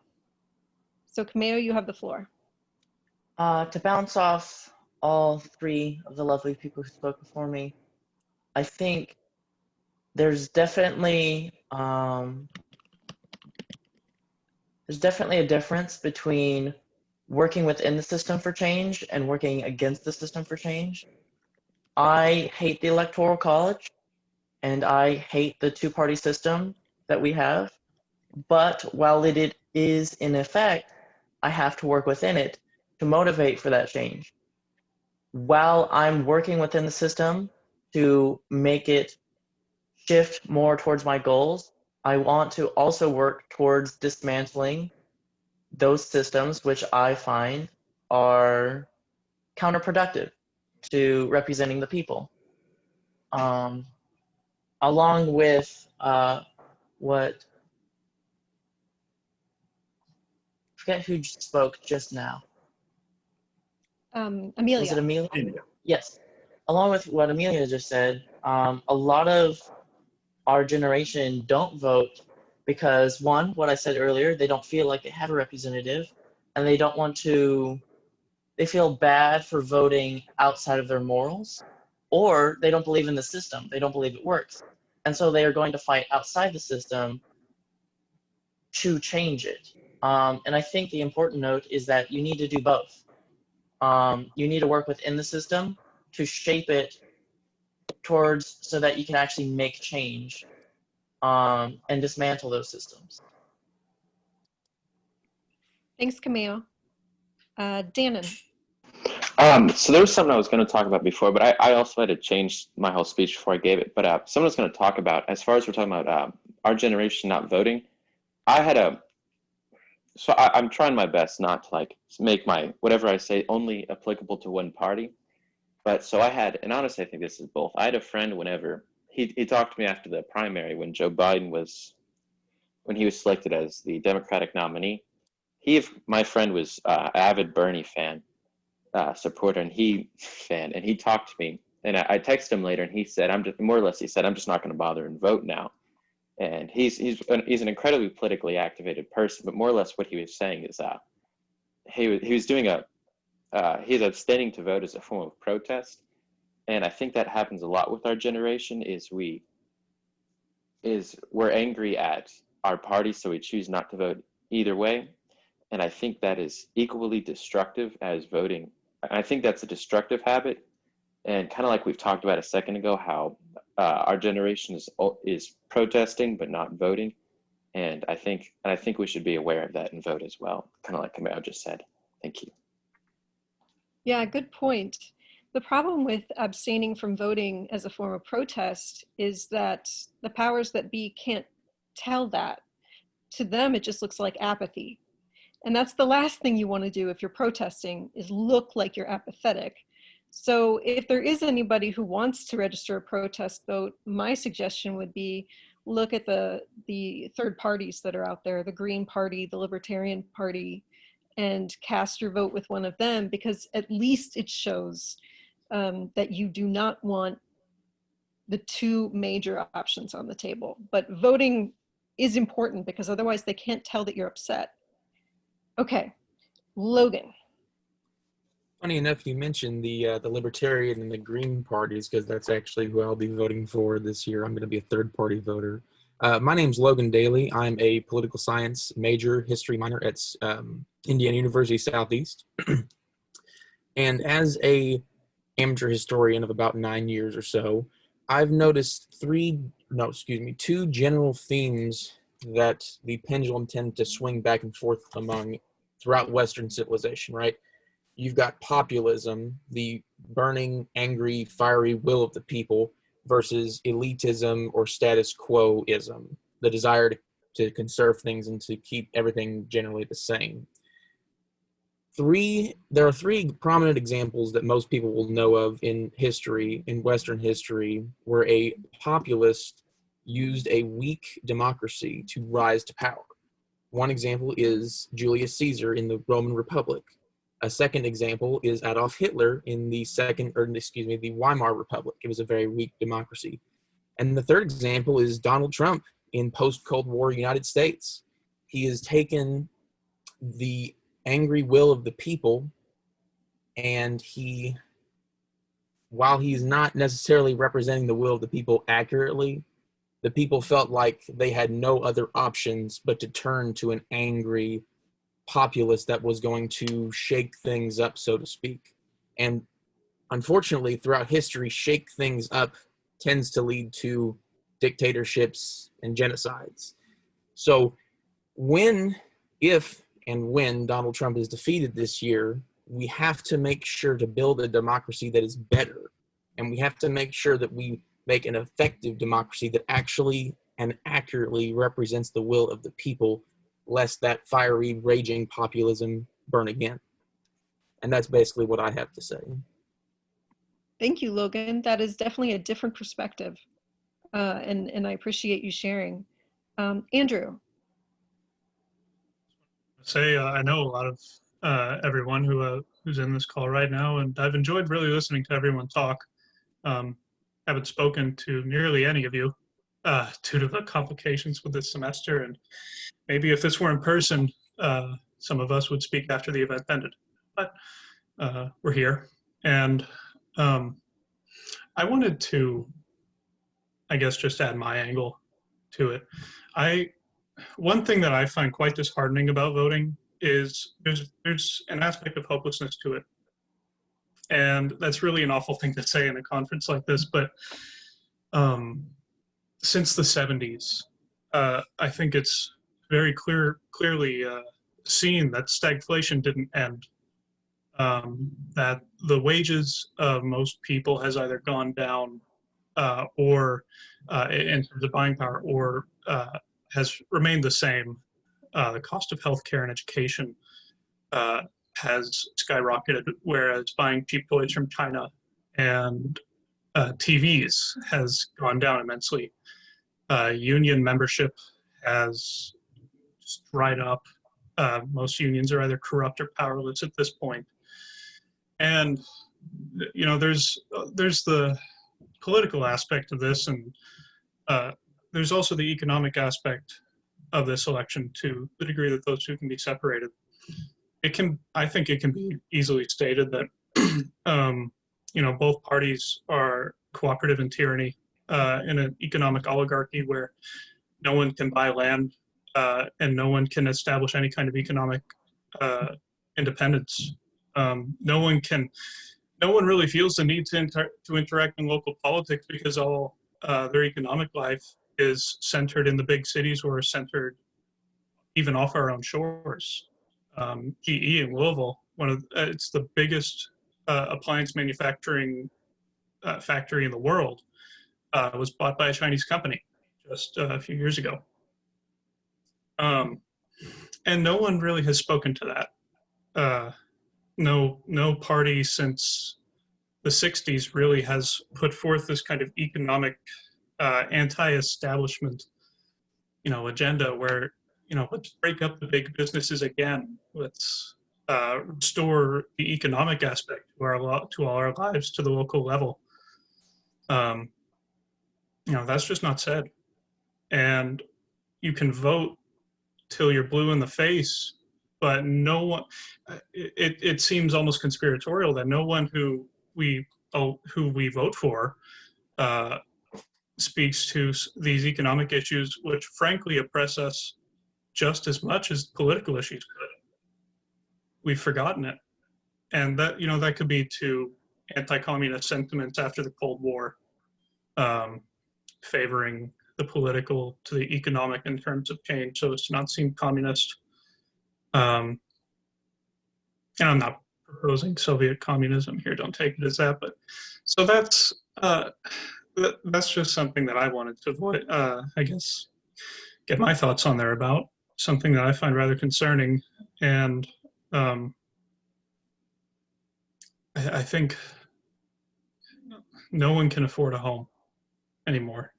So Kameo, you have the floor. To bounce off all 3 of the lovely people who spoke before me, I think there's definitely a difference between working within the system for change and working against the system for change. I hate the Electoral College and I hate the 2-party system that we have, but while it is in effect, I have to work within it to motivate for that change. While I'm working within the system to make it shift more towards my goals, I want to also work towards dismantling those systems which I find are counterproductive to representing the people. Along with what, I forget who spoke just now. Amelia. Was it Amelia? Yes. Along with what Amelia just said, a lot of our generation don't vote because, one, what I said earlier, they don't feel like they have a representative, and they don't want to, they feel bad for voting outside of their morals, or they don't believe in the system. They don't believe it works. And so they are going to fight outside the system to change it. And I think the important note is that you need to do both. You need to work within the system to shape it towards so that you can actually make change and dismantle those systems. Thanks, Kameo. Dannon. So there was something I was going to talk about before, but I also had to change my whole speech before I gave it. But someone was going to talk about, as far as we're talking about our generation not voting, I had a I'm trying my best not to like make my whatever I say only applicable to one party. But so I had, and honestly, I think this is both. I had a friend whenever he talked to me after the primary when Joe Biden was, when he was selected as the Democratic nominee. My friend was avid Bernie fan, supporter, and he talked to me, and I texted him later, and he said, he said, I'm just not going to bother and vote now. And he's an incredibly politically activated person, but more or less what he was saying is he was doing he's abstaining to vote as a form of protest. And I think that happens a lot with our generation we're angry at our party, so we choose not to vote either way. And I think that is equally destructive as voting. I think that's a destructive habit. And kind of like we've talked about a second ago, how our generation is protesting but not voting. And I think we should be aware of that and vote as well, kind of like Kameo just said. Thank you. Yeah, good point. The problem with abstaining from voting as a form of protest is that the powers that be can't tell that. To them, it just looks like apathy. And that's the last thing you want to do if you're protesting, is look like you're apathetic. So if there is anybody who wants to register a protest vote, my suggestion would be look at the third parties that are out there, the Green Party, the Libertarian Party, and cast your vote with one of them, because at least it shows that you do not want the two major options on the table. But voting is important because otherwise they can't tell that you're upset. Okay, Logan. Funny enough, you mentioned the Libertarian and the Green parties, because that's actually who I'll be voting for this year. I'm going to be a third-party voter. My name's Logan Daley. I'm a political science major, history minor at Indiana University Southeast. And as a amateur historian of about 9 years or so, I've noticed two general themes that the pendulum tends to swing back and forth among throughout Western civilization, right? You've got populism, the burning, angry, fiery will of the people, versus elitism or status quo-ism, the desire to conserve things and to keep everything generally the same. There are three prominent examples that most people will know of in history, in Western history, where a populist used a weak democracy to rise to power. One example is Julius Caesar in the Roman Republic. A second example is Adolf Hitler in the Weimar Republic. It was a very weak democracy. And the third example is Donald Trump in post-Cold War United States. He has taken the angry will of the people, and while he's not necessarily representing the will of the people accurately, the people felt like they had no other options but to turn to an angry populace that was going to shake things up, so to speak. And unfortunately, throughout history, shake things up tends to lead to dictatorships and genocides. So if and when Donald Trump is defeated this year, we have to make sure to build a democracy that is better. And we have to make sure that we make an effective democracy that actually and accurately represents the will of the people, lest that fiery, raging populism burn again. And that's basically what I have to say. Thank you, Logan. That is definitely a different perspective. And I appreciate you sharing. Andrew. I know a lot of everyone who's in this call right now, and I've enjoyed really listening to everyone talk. Haven't spoken to nearly any of you due to the complications with this semester, and maybe if this were in person, some of us would speak after the event ended. But we're here, and I wanted to, I guess, just add my angle to it. One thing that I find quite disheartening about voting is there's an aspect of hopelessness to it. And that's really an awful thing to say in a conference like this, but since the 70s, I think it's very clearly seen that stagflation didn't end, that the wages of most people has either gone down or in terms of buying power, or has remained the same the cost of healthcare and education has skyrocketed, whereas buying cheap toys from China and TVs has gone down immensely. Union membership has just dried up. Most unions are either corrupt or powerless at this point. And you know, there's the political aspect of this, and there's also the economic aspect of this election to the degree that those two can be separated. I think it can be easily stated that you know, both parties are cooperative in tyranny in an economic oligarchy where no one can buy land and no one can establish any kind of economic independence. No one really feels the need to interact in local politics because all their economic life is centered in the big cities or centered even off our own shores. GE in Louisville, it's the biggest appliance manufacturing factory in the world. Was bought by a Chinese company just a few years ago. And no one really has spoken to that. No party since the 60s really has put forth this kind of economic anti-establishment, you know, agenda where, you know, let's break up the big businesses again. Let's restore the economic aspect to all our lives to the local level. You know, that's just not said. And you can vote till you're blue in the face, but no one, it seems almost conspiratorial that no one who we vote for speaks to these economic issues, which frankly oppress us just as much as political issues could. We've forgotten it. And that, you know, that could be to anti-communist sentiments after the Cold War, favoring the political to the economic in terms of change so as to not seem communist. And I'm not proposing Soviet communism here, don't take it as that, but so that's just something that I wanted to avoid, I guess, get my thoughts on there about, something that I find rather concerning. And I think no one can afford a home anymore.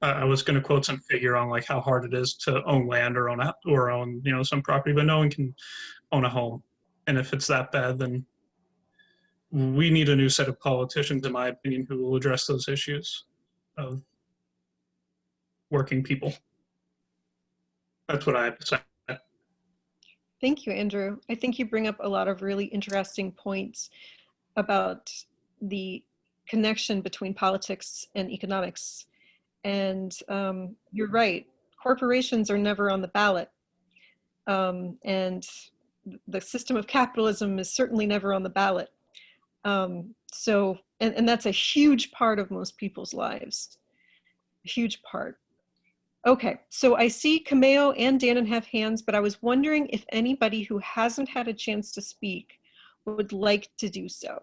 I was going to quote some figure on like how hard it is to own land or own you know, some property, but no one can own a home. And if it's that bad, then we need a new set of politicians, in my opinion, who will address those issues of working people. That's what I have to say. Thank you, Andrew. I think you bring up a lot of really interesting points about the connection between politics and economics. And you're right, corporations are never on the ballot. And the system of capitalism is certainly never on the ballot. So, and that's a huge part of most people's lives, a huge part. Okay, so I see Kameo and Dannon have hands, but I was wondering if anybody who hasn't had a chance to speak would like to do so.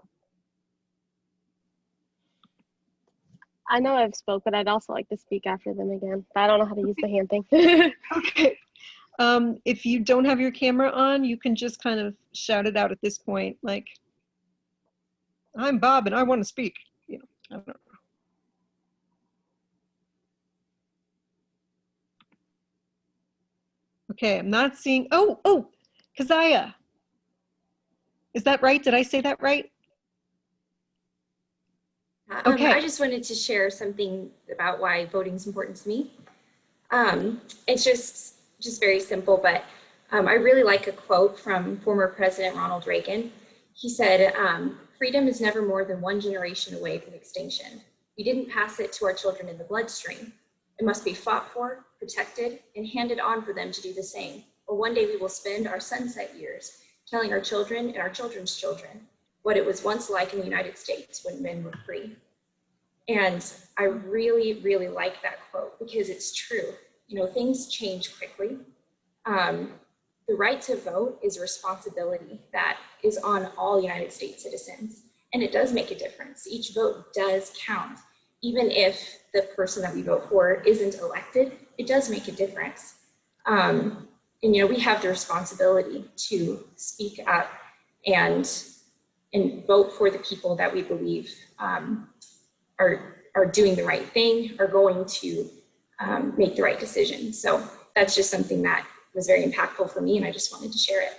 I know I've spoke, but I'd also like to speak after them again. But I don't know how to use the hand thing. Okay. If you don't have your camera on, you can just kind of shout it out at this point, like, I'm Bob and I want to speak. You know, I don't know. Okay, I'm not seeing, oh, Keziah. Is that right? Did I say that right? Okay. I just wanted to share something about why voting is important to me. It's just very simple, but I really like a quote from former President Ronald Reagan. He said, freedom is never more than one generation away from extinction. We didn't pass it to our children in the bloodstream. It must be fought for, protected, and handed on for them to do the same. Or one day we will spend our sunset years telling our children and our children's children what it was once like in the United States when men were free. And I really, really like that quote because it's true. You know, things change quickly. The right to vote is a responsibility that is on all United States citizens. And it does make a difference. Each vote does count. Even if the person that we vote for isn't elected, it does make a difference. And, you know, we have the responsibility to speak up and vote for the people that we believe are doing the right thing, are going to make the right decision. So that's just something that was very impactful for me, and I just wanted to share it.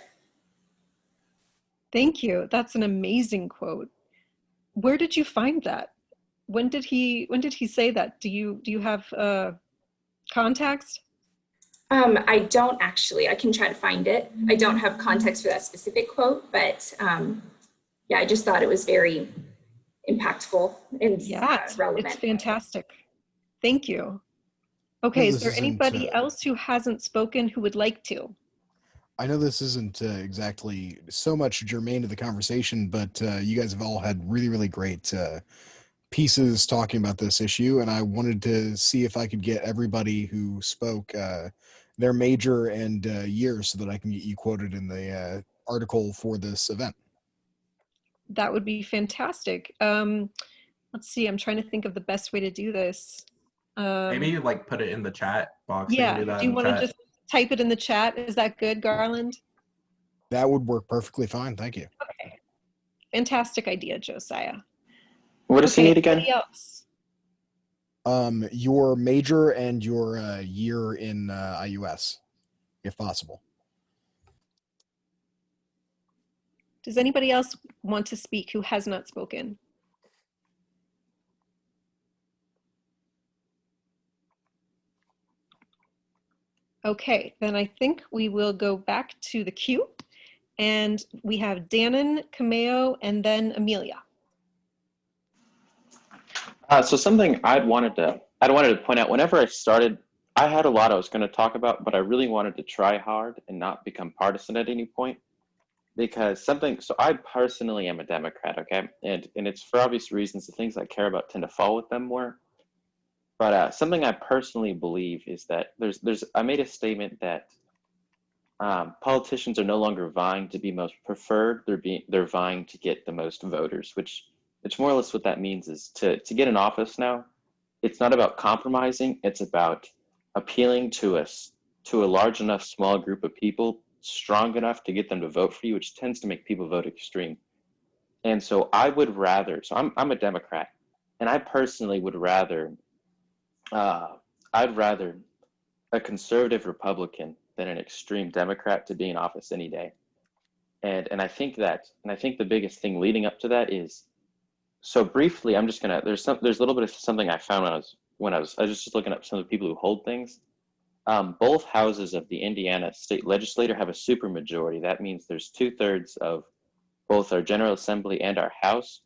Thank you. That's an amazing quote. Where did you find that? When did he say that? Do you have context? I don't actually. I can try to find it. I don't have context for that specific quote, but yeah, I just thought it was very impactful and relevant. It's fantastic. Thank you. Okay, is there anybody else who hasn't spoken who would like to? I know this isn't exactly so much germane to the conversation, but you guys have all had really, really great pieces talking about this issue, and I wanted to see if I could get everybody who spoke their major and year so that I can get you quoted in the article for this event. That would be fantastic. Let's see, I'm trying to think of the best way to do this. Maybe like put it in the chat box. Yeah, do you want to just type it in the chat? Is that good, Garland? That would work perfectly fine, thank you. Okay, fantastic idea, Josiah. What does he need again? Anybody else? Your major and your year in IUS, if possible. Does anybody else want to speak who has not spoken? Okay, then I think we will go back to the queue, and we have Dannon, Kameo, and then Amelia. So something I'd wanted to point out, whenever I started, I had a lot I was going to talk about, but I really wanted to try hard and not become partisan at any point. Because so I personally am a Democrat, okay? And it's for obvious reasons, the things I care about tend to fall with them more. But something I personally believe is that I made a statement that politicians are no longer vying to be most preferred, they're vying to get the most voters, which more or less what that means is to get in office now, it's not about compromising, it's about appealing to a large enough small group of people, strong enough to get them to vote for you, which tends to make people vote extreme. And so I would rather, so I'm a Democrat, and I personally would rather, I'd rather a conservative Republican than an extreme Democrat to be in office any day. And I think the biggest thing leading up to that is, so briefly, I'm just gonna, there's a little bit of something I found when I was just looking up some of the people who hold things. Both houses of the Indiana state legislature have a supermajority. That means there's 2/3 of both our General Assembly and our House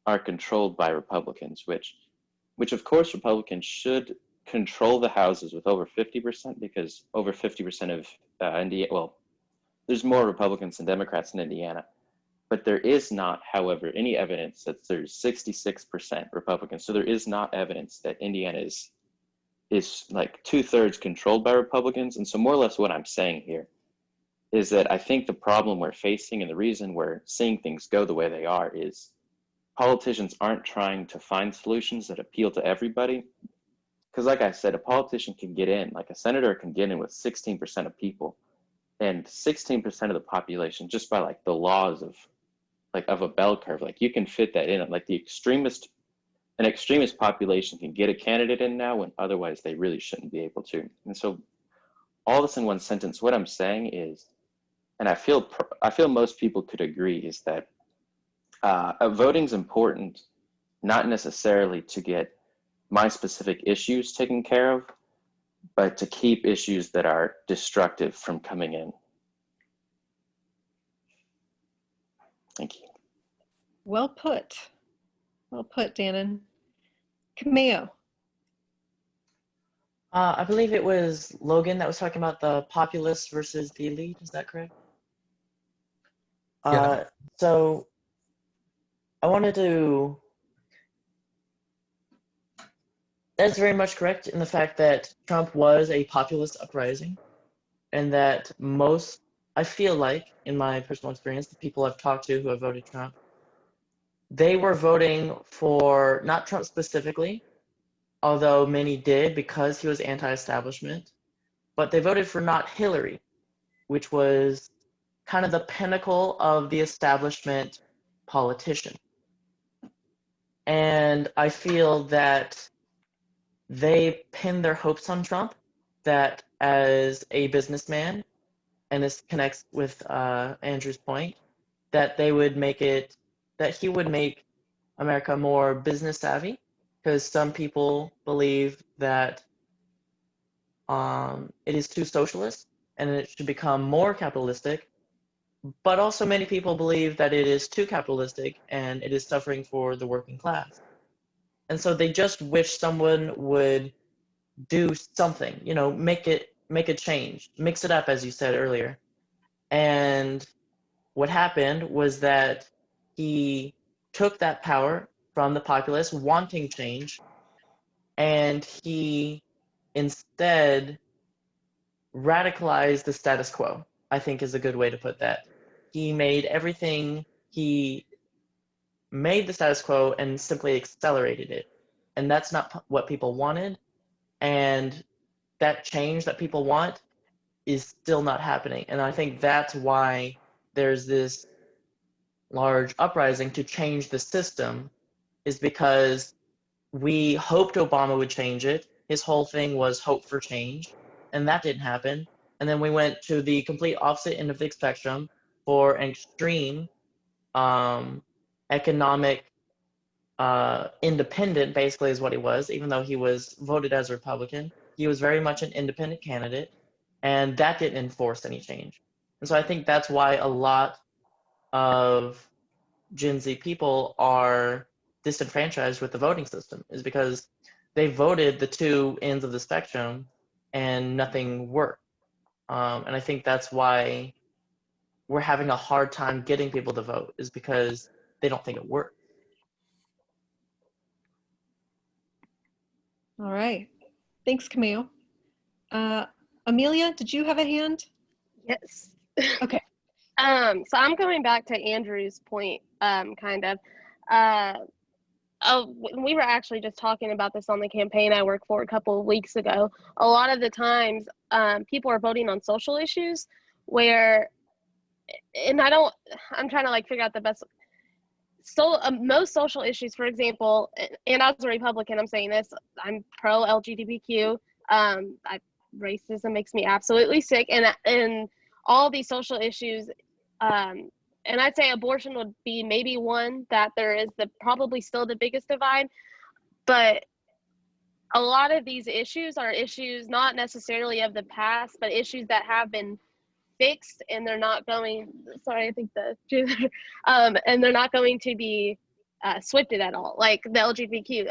are controlled by Republicans, which of course Republicans should control the houses with over 50%, because over 50% of Indiana, well, there's more Republicans than Democrats in Indiana. But there is not, however, any evidence that there's 66% Republicans. So there is not evidence that Indiana is like 2/3 controlled by Republicans. And so more or less what I'm saying here is that I think the problem we're facing and the reason we're seeing things go the way they are is politicians aren't trying to find solutions that appeal to everybody. Because like I said, a politician can get in, like a senator can get in with 16% of people, and 16% of the population, just by like the laws of a bell curve, like you can fit that in. Like an extremist population can get a candidate in now when otherwise they really shouldn't be able to. And so all this in one sentence, what I'm saying is, and I feel most people could agree, is that voting's important, not necessarily to get my specific issues taken care of, but to keep issues that are destructive from coming in. Thank you. Well put. Well put, Dannon. Kameo. I believe it was Logan that was talking about the populace versus the elite. Is that correct? Yeah. So I wanted to. That's very much correct in the fact that Trump was a populist uprising, and that I feel like, in my personal experience, the people I've talked to who have voted Trump, they were voting for not Trump specifically, although many did because he was anti-establishment, but they voted for not Hillary, which was kind of the pinnacle of the establishment politician. And I feel that they pinned their hopes on Trump, that as a businessman, and this connects with Andrew's point, that they would make it, that he would make America more business savvy, because some people believe that it is too socialist and it should become more capitalistic, but also many people believe that it is too capitalistic and it is suffering for the working class. And so they just wish someone would do something, you know, make a change, mix it up, as you said earlier. And what happened was that he took that power from the populace wanting change, and he instead radicalized the status quo, I think is a good way to put that. He made the status quo and simply accelerated it. And that's not what people wanted. And that change that people want is still not happening. And I think that's why there's this large uprising to change the system, is because we hoped Obama would change it. His whole thing was hope for change, and that didn't happen. And then we went to the complete opposite end of the spectrum for an extreme economic independent, basically, is what he was. Even though he was voted as a Republican, he was very much an independent candidate, and that didn't enforce any change. And so I think that's why a lot of Gen Z people are disenfranchised with the voting system, is because they voted the two ends of the spectrum and nothing worked. And I think that's why we're having a hard time getting people to vote, is because they don't think it worked. All right. Thanks, Kameo. Amelia, did you have a hand? Yes. Okay. So I'm going back to Andrew's point, kind of. We were actually just talking about this on the campaign I worked for a couple of weeks ago. A lot of the times, people are voting on social issues where, and I'm trying to like figure out the best. So most social issues, for example, and as a Republican, I'm saying this, I'm pro LGBTQ. Racism makes me absolutely sick, and all these social issues, and I'd say abortion would be maybe one that there is probably still the biggest divide, but a lot of these issues are issues not necessarily of the past, but issues that have been fixed, and they're not going, sorry, I think and they're not going to be swifted at all. Like the LGBTQ,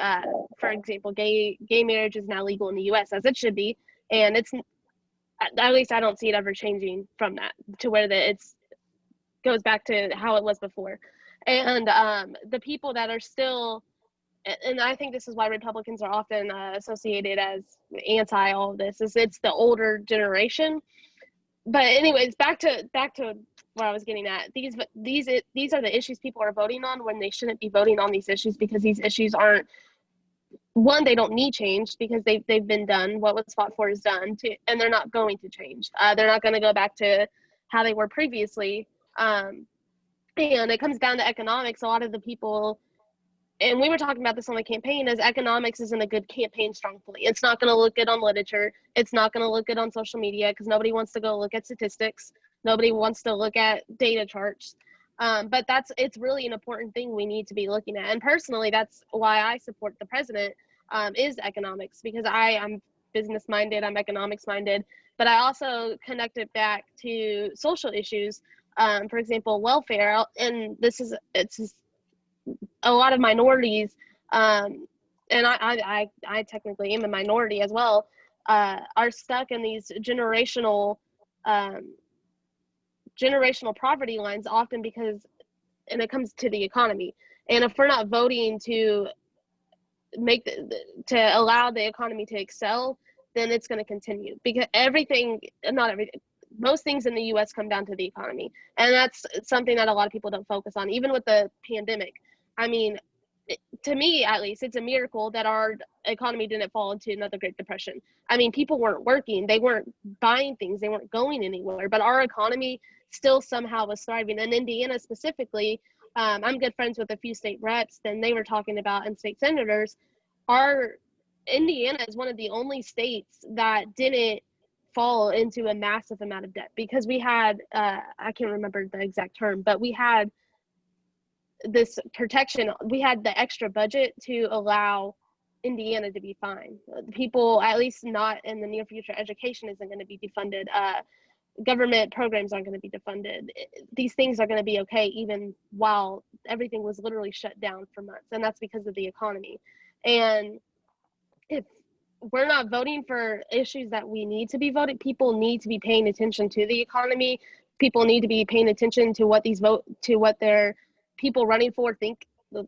for example, gay marriage is now legal in the US, as it should be, and it's, at least I don't see it ever changing from that to where it's goes back to how it was before. And the people that are still, and I think this is why Republicans are often associated as anti all of this, is it's the older generation. But anyways, back to where I was getting at. These are the issues people are voting on when they shouldn't be voting on these issues, because these issues aren't, one, they don't need change because they've been done. What was fought for is done, and they're not going to change. They're not going to go back to how they were previously. And it comes down to economics. A lot of the people, and we were talking about this on the campaign, is economics isn't a good campaign strong point. It's not going to look good on literature. It's not going to look good on social media, because nobody wants to go look at statistics. Nobody wants to look at data charts. But it's really an important thing we need to be looking at. And personally, that's why I support the president, is economics, because I'm business minded, I'm economics minded, but I also connect it back to social issues. For example, welfare, and it's a lot of minorities, and I technically am a minority as well, are stuck in these generational poverty lines, often because, and it comes to the economy. And if we're not voting to allow the economy to excel, then it's going to continue, because most things in the US come down to the economy. And that's something that a lot of people don't focus on, even with the pandemic. I mean, to me at least, it's a miracle that our economy didn't fall into another Great Depression. I mean, people weren't working, they weren't buying things, they weren't going anywhere, but our economy still somehow was thriving. And Indiana specifically, I'm good friends with a few state reps, and they were talking about, and state senators, our Indiana is one of the only states that didn't fall into a massive amount of debt, because we had, I can't remember the exact term, but we had this protection, we had the extra budget to allow Indiana to be fine. People, at least not in the near future, education isn't going to be defunded. Government programs aren't going to be defunded. These things are going to be okay, even while everything was literally shut down for months. And that's because of the economy. And if we're not voting for issues that we need to be voting, people need to be paying attention to the economy. People need to be paying attention to what what their people running for think,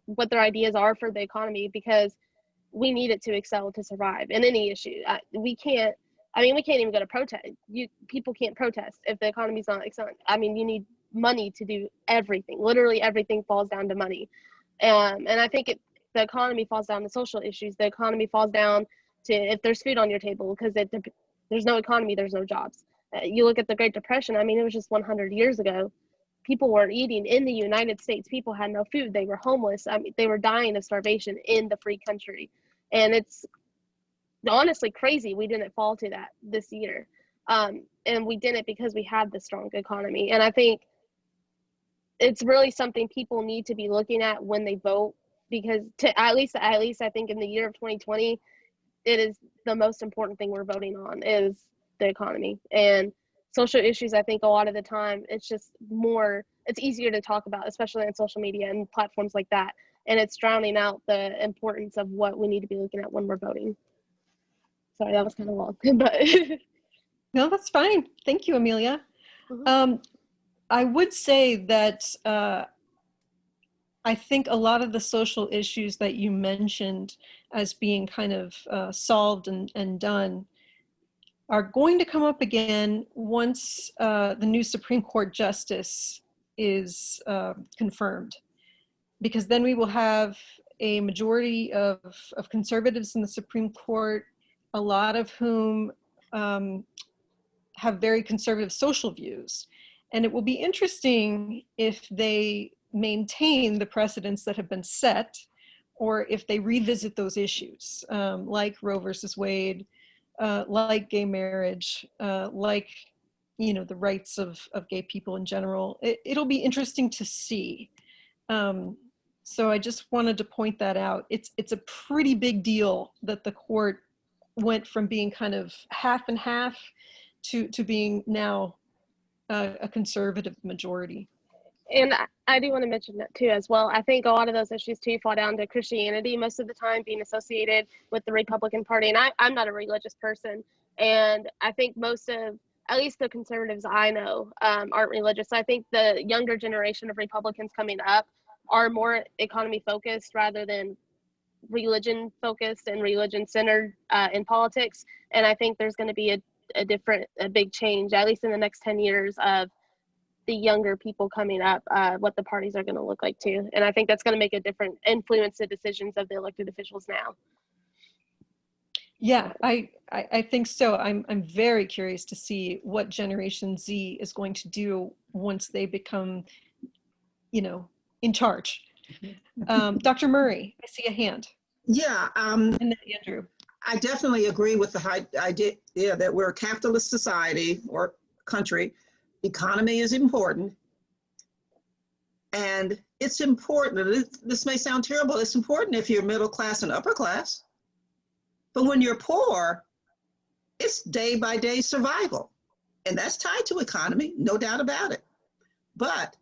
what their ideas are for the economy, because we need it to excel, to survive in any issue. We can't even go to protest. People can't protest if the economy's not excelling. I mean, you need money to do everything. Literally everything falls down to money. And I think the economy falls down to social issues. The economy falls down to if there's food on your table, because there's no economy, there's no jobs. You look at the Great Depression, I mean, it was just 100 years ago. People weren't eating in the United States. People had no food. They were homeless. I mean, they were dying of starvation in the free country. And it's honestly crazy we didn't fall to that this year. And we didn't because we had the strong economy. And I think it's really something people need to be looking at when they vote, because at least I think in the year of 2020, it is the most important thing we're voting on is the economy. And social issues, I think a lot of the time, it's easier to talk about, especially on social media and platforms like that. And it's drowning out the importance of what we need to be looking at when we're voting. Sorry, that was kind of long, but. No, that's fine. Thank you, Amelia. Mm-hmm. I would say that I think a lot of the social issues that you mentioned as being kind of solved and done are going to come up again once the new Supreme Court justice is confirmed, because then we will have a majority of conservatives in the Supreme Court, a lot of whom have very conservative social views. And it will be interesting if they maintain the precedents that have been set, or if they revisit those issues, like Roe versus Wade, like gay marriage, like, the rights of gay people in general. It'll be interesting to see. So I just wanted to point that out. It's a pretty big deal that the court went from being kind of half and half to being now a conservative majority. And I do want to mention that too as well. I think a lot of those issues too fall down to Christianity most of the time, being associated with the Republican Party. And I'm not a religious person. And I think most of, at least the conservatives I know, aren't religious. So I think the younger generation of Republicans coming up are more economy focused rather than religion focused and religion centered in politics. And I think there's going to be a big change, at least in the next 10 years, of the younger people coming up, what the parties are going to look like too. And I think that's going to make a different influence the decisions of the elected officials now. Yeah, I think so. I'm very curious to see what Generation Z is going to do once they become, in charge. Dr. Murray, I see a hand. Yeah. And then Andrew. I definitely agree with the idea that we're a capitalist society or country. Economy is important. And it's important. This may sound terrible. It's important if you're middle class and upper class. But when you're poor, it's day by day survival. And that's tied to economy, no doubt about it. But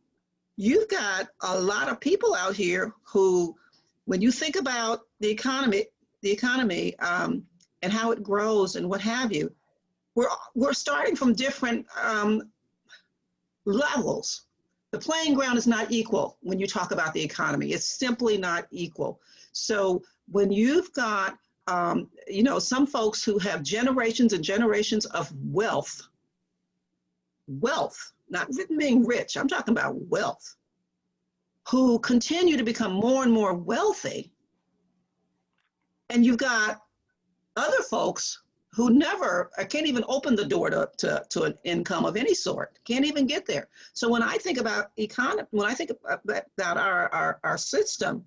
you've got a lot of people out here who, when you think about the economy and how it grows and what have you, we're starting from different levels. The playing ground is not equal when you talk about the economy. It's simply not equal. So when you've got, some folks who have generations and generations of wealth, not being rich, I'm talking about wealth, who continue to become more and more wealthy. And you've got other folks who never, can't even open the door to an income of any sort, can't even get there. So when I think about when I think about our system,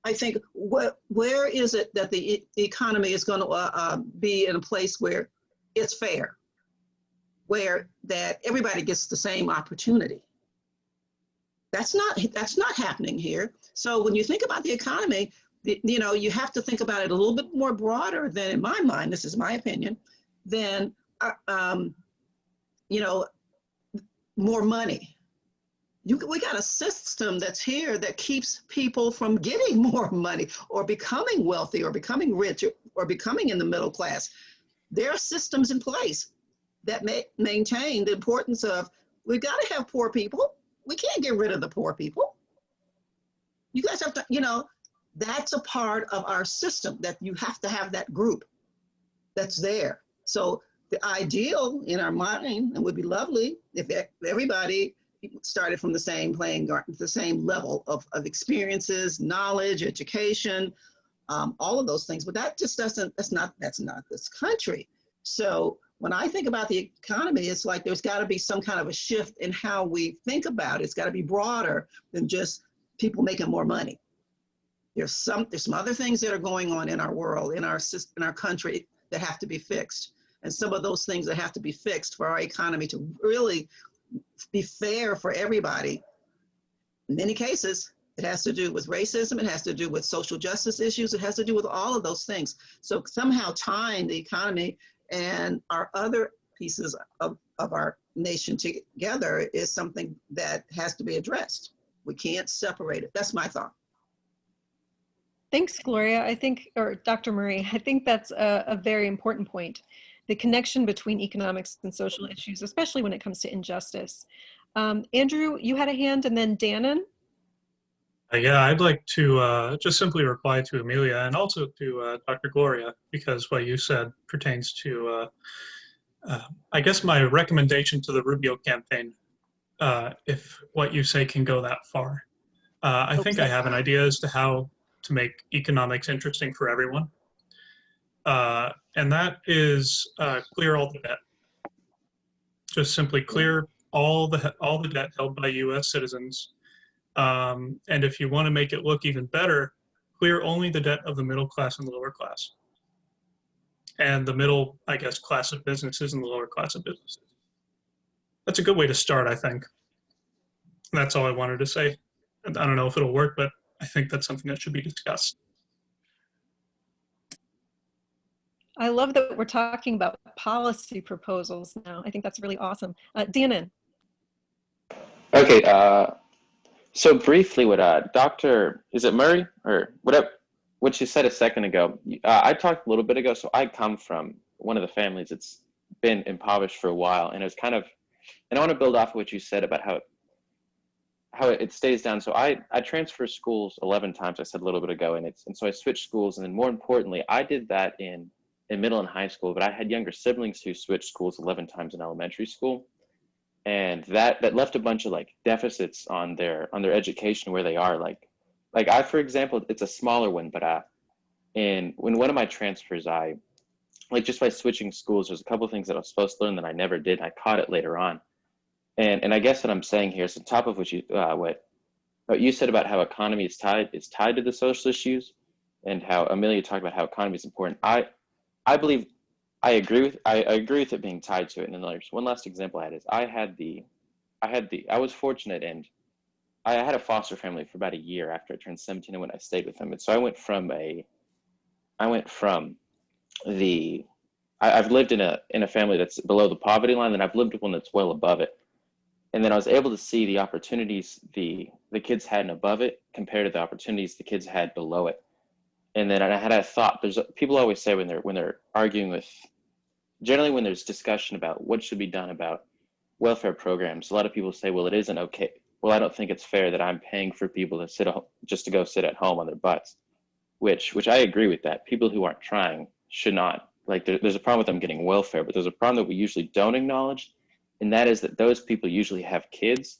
I think, where is it that the economy is going to be in a place where it's fair, where that everybody gets the same opportunity? That's not happening here. So when you think about the economy, you know, you have to think about it a little bit more broader than, in my mind, this is my opinion, than, you know, more money. We got a system that's here that keeps people from getting more money or becoming wealthy or becoming rich or becoming in the middle class. There are systems in place that maintain the importance of, we've got to have poor people. We can't get rid of the poor people. You guys have to, you know, that's a part of our system, that you have to have that group that's there. So the ideal in our mind, and would be lovely if everybody started from the same playing ground, the same level of experiences, knowledge, education, all of those things. But that just doesn't, that's not this country. So when I think about the economy, it's like there's got to be some kind of a shift in how we think about it. It's got to be broader than just people making more money. There's some other things that are going on in our world, in our system, in our country, that have to be fixed. And some of those things that have to be fixed for our economy to really be fair for everybody. In many cases, it has to do with racism. It has to do with social justice issues. It has to do with all of those things. So somehow tying the economy and our other pieces of our nation together is something that has to be addressed. We can't separate it. That's my thought. Thanks, Gloria. I think, or Dr. Murray, I think that's a very important point. The connection between economics and social issues, especially when it comes to injustice. Andrew, you had a hand, and then Dannon. Yeah, I'd like to just simply reply to Amelia and also to Dr. Gloria, because what you said pertains to, I guess, my recommendation to the Rubio campaign, if what you say can go that far. I think I have an idea as to how to make economics interesting for everyone. And that is clear all the debt. Just simply clear all the debt held by U.S. citizens. And if you want to make it look even better, clear only the debt of the middle class and the lower class. And the middle, I guess, class of businesses and the lower class of businesses. That's a good way to start, I think. And that's all I wanted to say. I don't know if it'll work, but I think that's something that should be discussed. I love that we're talking about policy proposals now. I think that's really awesome. Dannon. Okay, so briefly what Dr. is it Murray or whatever, what she said a second ago, I talked a little bit ago, so I come from one of the families that's been impoverished for a while, and it was kind of, and I want to build off of what you said about how it stays down. So I transferred schools 11 times, I said a little bit ago, and so I switched schools, and then more importantly, I did that in middle and high school, but I had younger siblings who switched schools 11 times in elementary school. And that left a bunch of like deficits on their education where they are. Like I, for example, it's a smaller one, but when one of my transfers, I like just by switching schools, there's a couple of things that I was supposed to learn that I never did. I caught it later on. And I guess what I'm saying here is on top of what you said about how economy is tied to the social issues, and how Amelia talked about how economy is important. I believe I agree with it being tied to it. And then there's one last example I had is I was fortunate, and I had a foster family for about a year after I turned 17 and when I stayed with them. And so I've lived in a family that's below the poverty line, and I've lived with one that's well above it. And then I was able to see the opportunities the kids had above it compared to the opportunities the kids had below it. And then I had a thought, people always say when they're arguing with, generally when there's discussion about what should be done about welfare programs, a lot of people say, well, it isn't okay. Well, I don't think it's fair that I'm paying for people to go sit at home on their butts, which I agree with that. People who aren't trying should not, like there's a problem with them getting welfare, but there's a problem that we usually don't acknowledge. And that is that those people usually have kids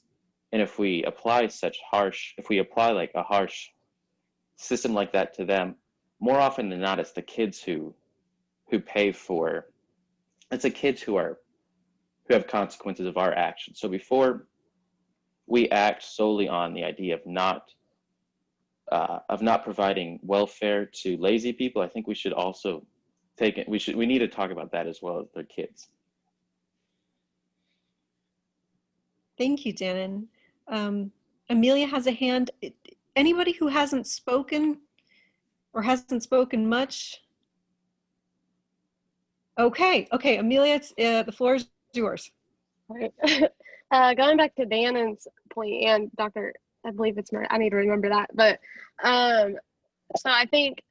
And if we apply like a harsh system like that to them, more often than not, it's the kids who pay for, it's the kids who have consequences of our actions. So before we act solely on the idea of not providing welfare to lazy people, I think we should also we need to talk about that as well as their kids. Thank you, Dannon. Amelia has a hand. Anybody who hasn't spoken or hasn't spoken much? Okay, Amelia, the floor is yours. All right. Going back to Dannon's point, and Dr. I believe it's Murray, I need to remember that. But so I think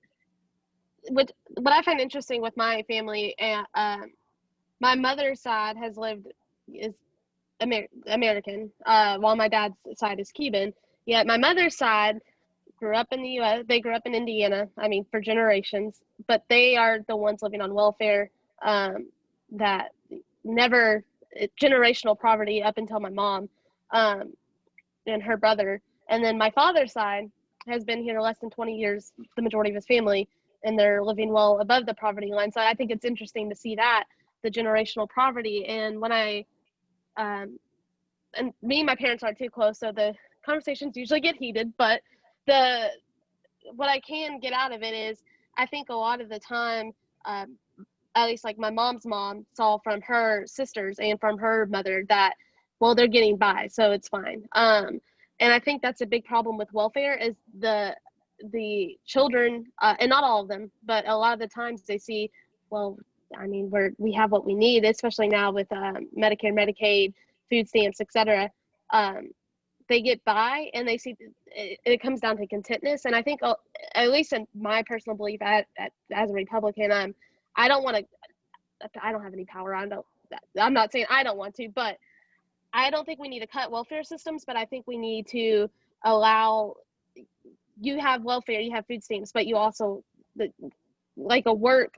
what I find interesting with my family, my mother's side is American, while my dad's side is Cuban. Yet my mother's side grew up in the U.S. They grew up in Indiana, I mean, for generations, but they are the ones living on welfare, that never, generational poverty up until my mom and her brother. And then my father's side has been here less than 20 years, the majority of his family, and they're living well above the poverty line. So I think it's interesting to see that, the generational poverty. And when and me and my parents aren't too close, so the conversations usually get heated, but what I can get out of it is, I think a lot of the time, at least like my mom's mom saw from her sisters and from her mother that, well, they're getting by, so it's fine. And I think that's a big problem with welfare, is the children, and not all of them, but a lot of the times they see, well, I mean, we have what we need, especially now with Medicare, Medicaid, food stamps, etc. They get by, and they see it comes down to contentness. And I think, at least in my personal belief, as a Republican, I don't have any power. I'm not saying I don't want to, but I don't think we need to cut welfare systems, but I think we need to allow, you have welfare, you have food stamps, but you also, like a work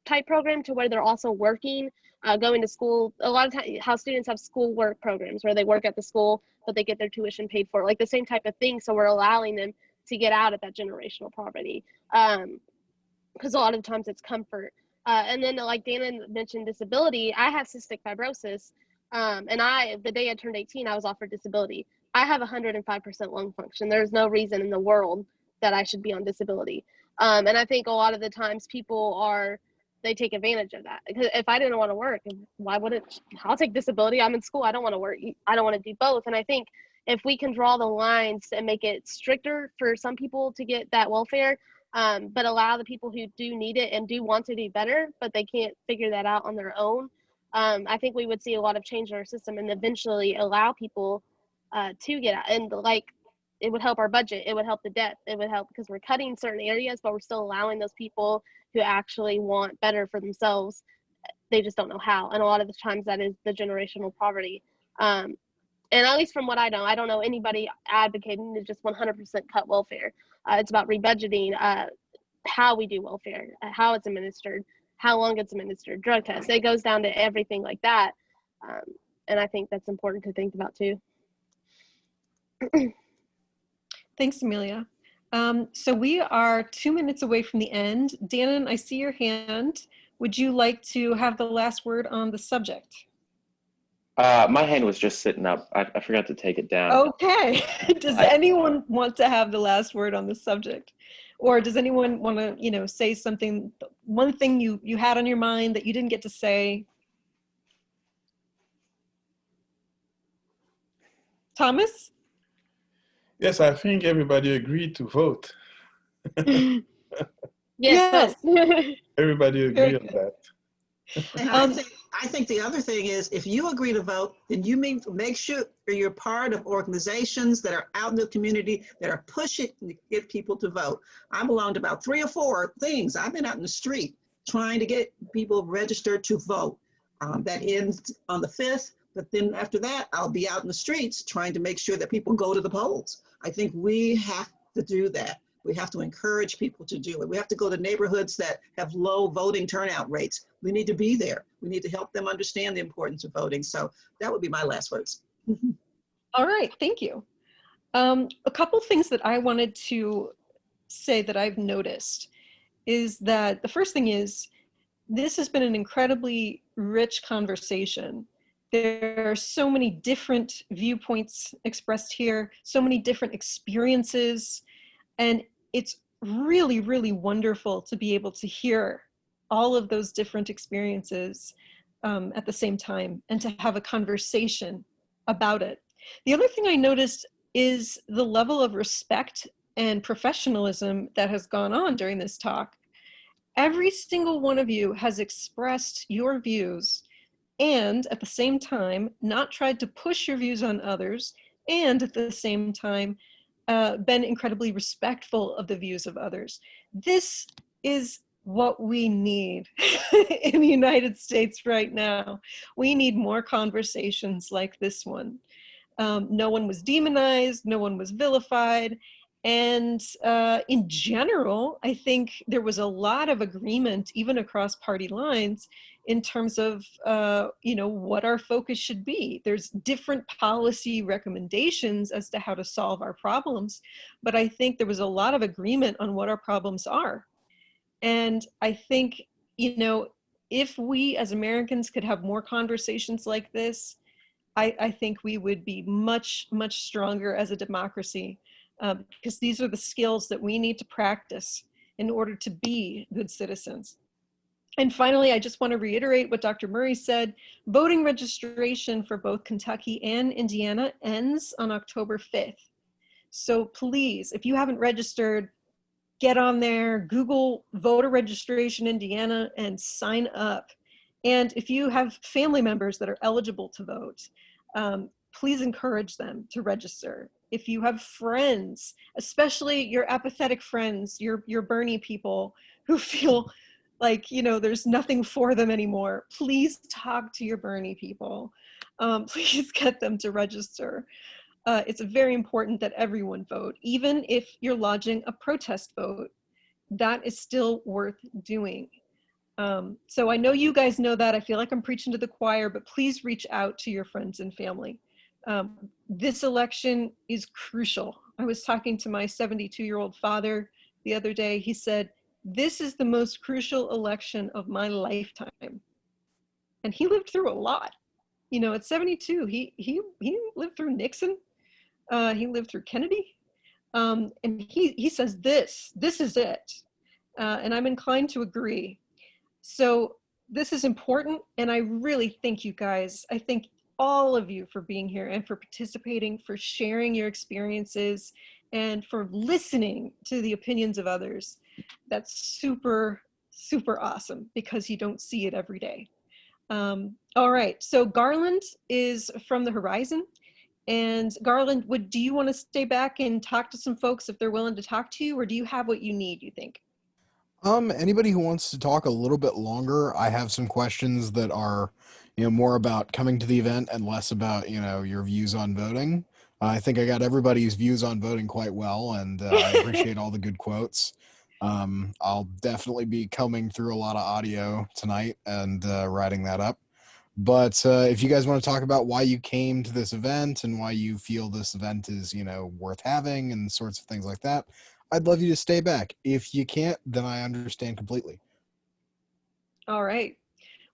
type program to where they're also working, going to school. A lot of times how students have school work programs where they work at the school, but they get their tuition paid for, like the same type of thing. So we're allowing them to get out of that generational poverty. Because a lot of times it's comfort. And then, like Dannon mentioned, disability. I have cystic fibrosis, and the day I turned 18, I was offered disability. I have 105% lung function. There's no reason in the world that I should be on disability. And I think a lot of the times they take advantage of that. Because if I didn't want to work, why wouldn't I'll take disability? I'm in school. I don't want to work. I don't want to do both. And I think if we can draw the lines and make it stricter for some people to get that welfare, but allow the people who do need it and do want to do better, but they can't figure that out on their own, I think we would see a lot of change in our system, and eventually allow people to get out. And like, it would help our budget. It would help the debt. It would help because we're cutting certain areas, but we're still allowing those people who actually want better for themselves. They just don't know how. And a lot of the times that is the generational poverty. And at least from what I don't know anybody advocating to just 100% cut welfare. It's about rebudgeting, how we do welfare, how it's administered, how long it's administered, drug tests. It goes down to everything like that. And I think that's important to think about too. Thanks, Amelia. So we are 2 minutes away from the end. Dannon, I see your hand. Would you like to have the last word on the subject? My hand was just sitting up. I forgot to take it down. Okay. Does anyone want to have the last word on the subject? Or does anyone want to, say something, one thing you had on your mind that you didn't get to say? Thomas? Yes, I think everybody agreed to vote. Yes. Everybody agreed on that. And I think the other thing is, if you agree to vote, then you make sure you're part of organizations that are out in the community that are pushing to get people to vote. I belong to about 3 or 4 things. I've been out in the street trying to get people registered to vote. That ends on the 5th, but then after that, I'll be out in the streets trying to make sure that people go to the polls. I think we have to do that. We have to encourage people to do it. We have to go to neighborhoods that have low voting turnout rates. We need to be there. We need to help them understand the importance of voting. So that would be my last words. All right, thank you. A couple things that I wanted to say that I've noticed is that the first thing is this has been an incredibly rich conversation. There are so many different viewpoints expressed here, so many different experiences, and it's really, really wonderful to be able to hear all of those different experiences at the same time and to have a conversation about it. The other thing I noticed is the level of respect and professionalism that has gone on during this talk. Every single one of you has expressed your views and at the same time not tried to push your views on others, and at the same time been incredibly respectful of the views of others. This is what we need in the United States right now. We need more conversations like this one. No one was demonized, no one was vilified. And in general, I think there was a lot of agreement, even across party lines, in terms of what our focus should be. There's different policy recommendations as to how to solve our problems, but I think there was a lot of agreement on what our problems are. And I think, if we as Americans could have more conversations like this, I think we would be much, much stronger as a democracy, because these are the skills that we need to practice in order to be good citizens. And finally, I just want to reiterate what Dr. Murray said. Voting registration for both Kentucky and Indiana ends on October 5th. So please, if you haven't registered, get on there, Google voter registration Indiana and sign up. And if you have family members that are eligible to vote, please encourage them to register. If you have friends, especially your apathetic friends, your Bernie people who feel like, there's nothing for them anymore, please talk to your Bernie people. Please get them to register. It's very important that everyone vote, even if you're lodging a protest vote. That is still worth doing. So I know you guys know that. I feel like I'm preaching to the choir, but please reach out to your friends and family. This election is crucial. I was talking to my 72-year-old father the other day. He said, "This is the most crucial election of my lifetime." And he lived through a lot. At 72, he lived through Nixon. He lived through Kennedy. And he says, this is it. And I'm inclined to agree. So this is important, and I really thank you guys. I thank all of you for being here and for participating, for sharing your experiences, and for listening to the opinions of others. That's super, super awesome because you don't see it every day. All right, so Garland is from the Horizon. And Garland, do you want to stay back and talk to some folks if they're willing to talk to you, or do you have what you need, you think? Anybody who wants to talk a little bit longer, I have some questions that are, more about coming to the event and less about, your views on voting. I think I got everybody's views on voting quite well, and I appreciate all the good quotes. I'll definitely be combing through a lot of audio tonight and writing that up. But if you guys want to talk about why you came to this event and why you feel this event is, worth having and sorts of things like that, I'd love you to stay back. If you can't, then I understand completely. All right.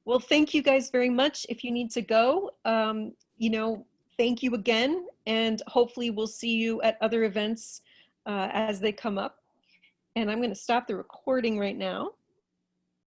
Well, thank you guys very much. If you need to go, thank you again. And hopefully we'll see you at other events as they come up. And I'm going to stop the recording right now.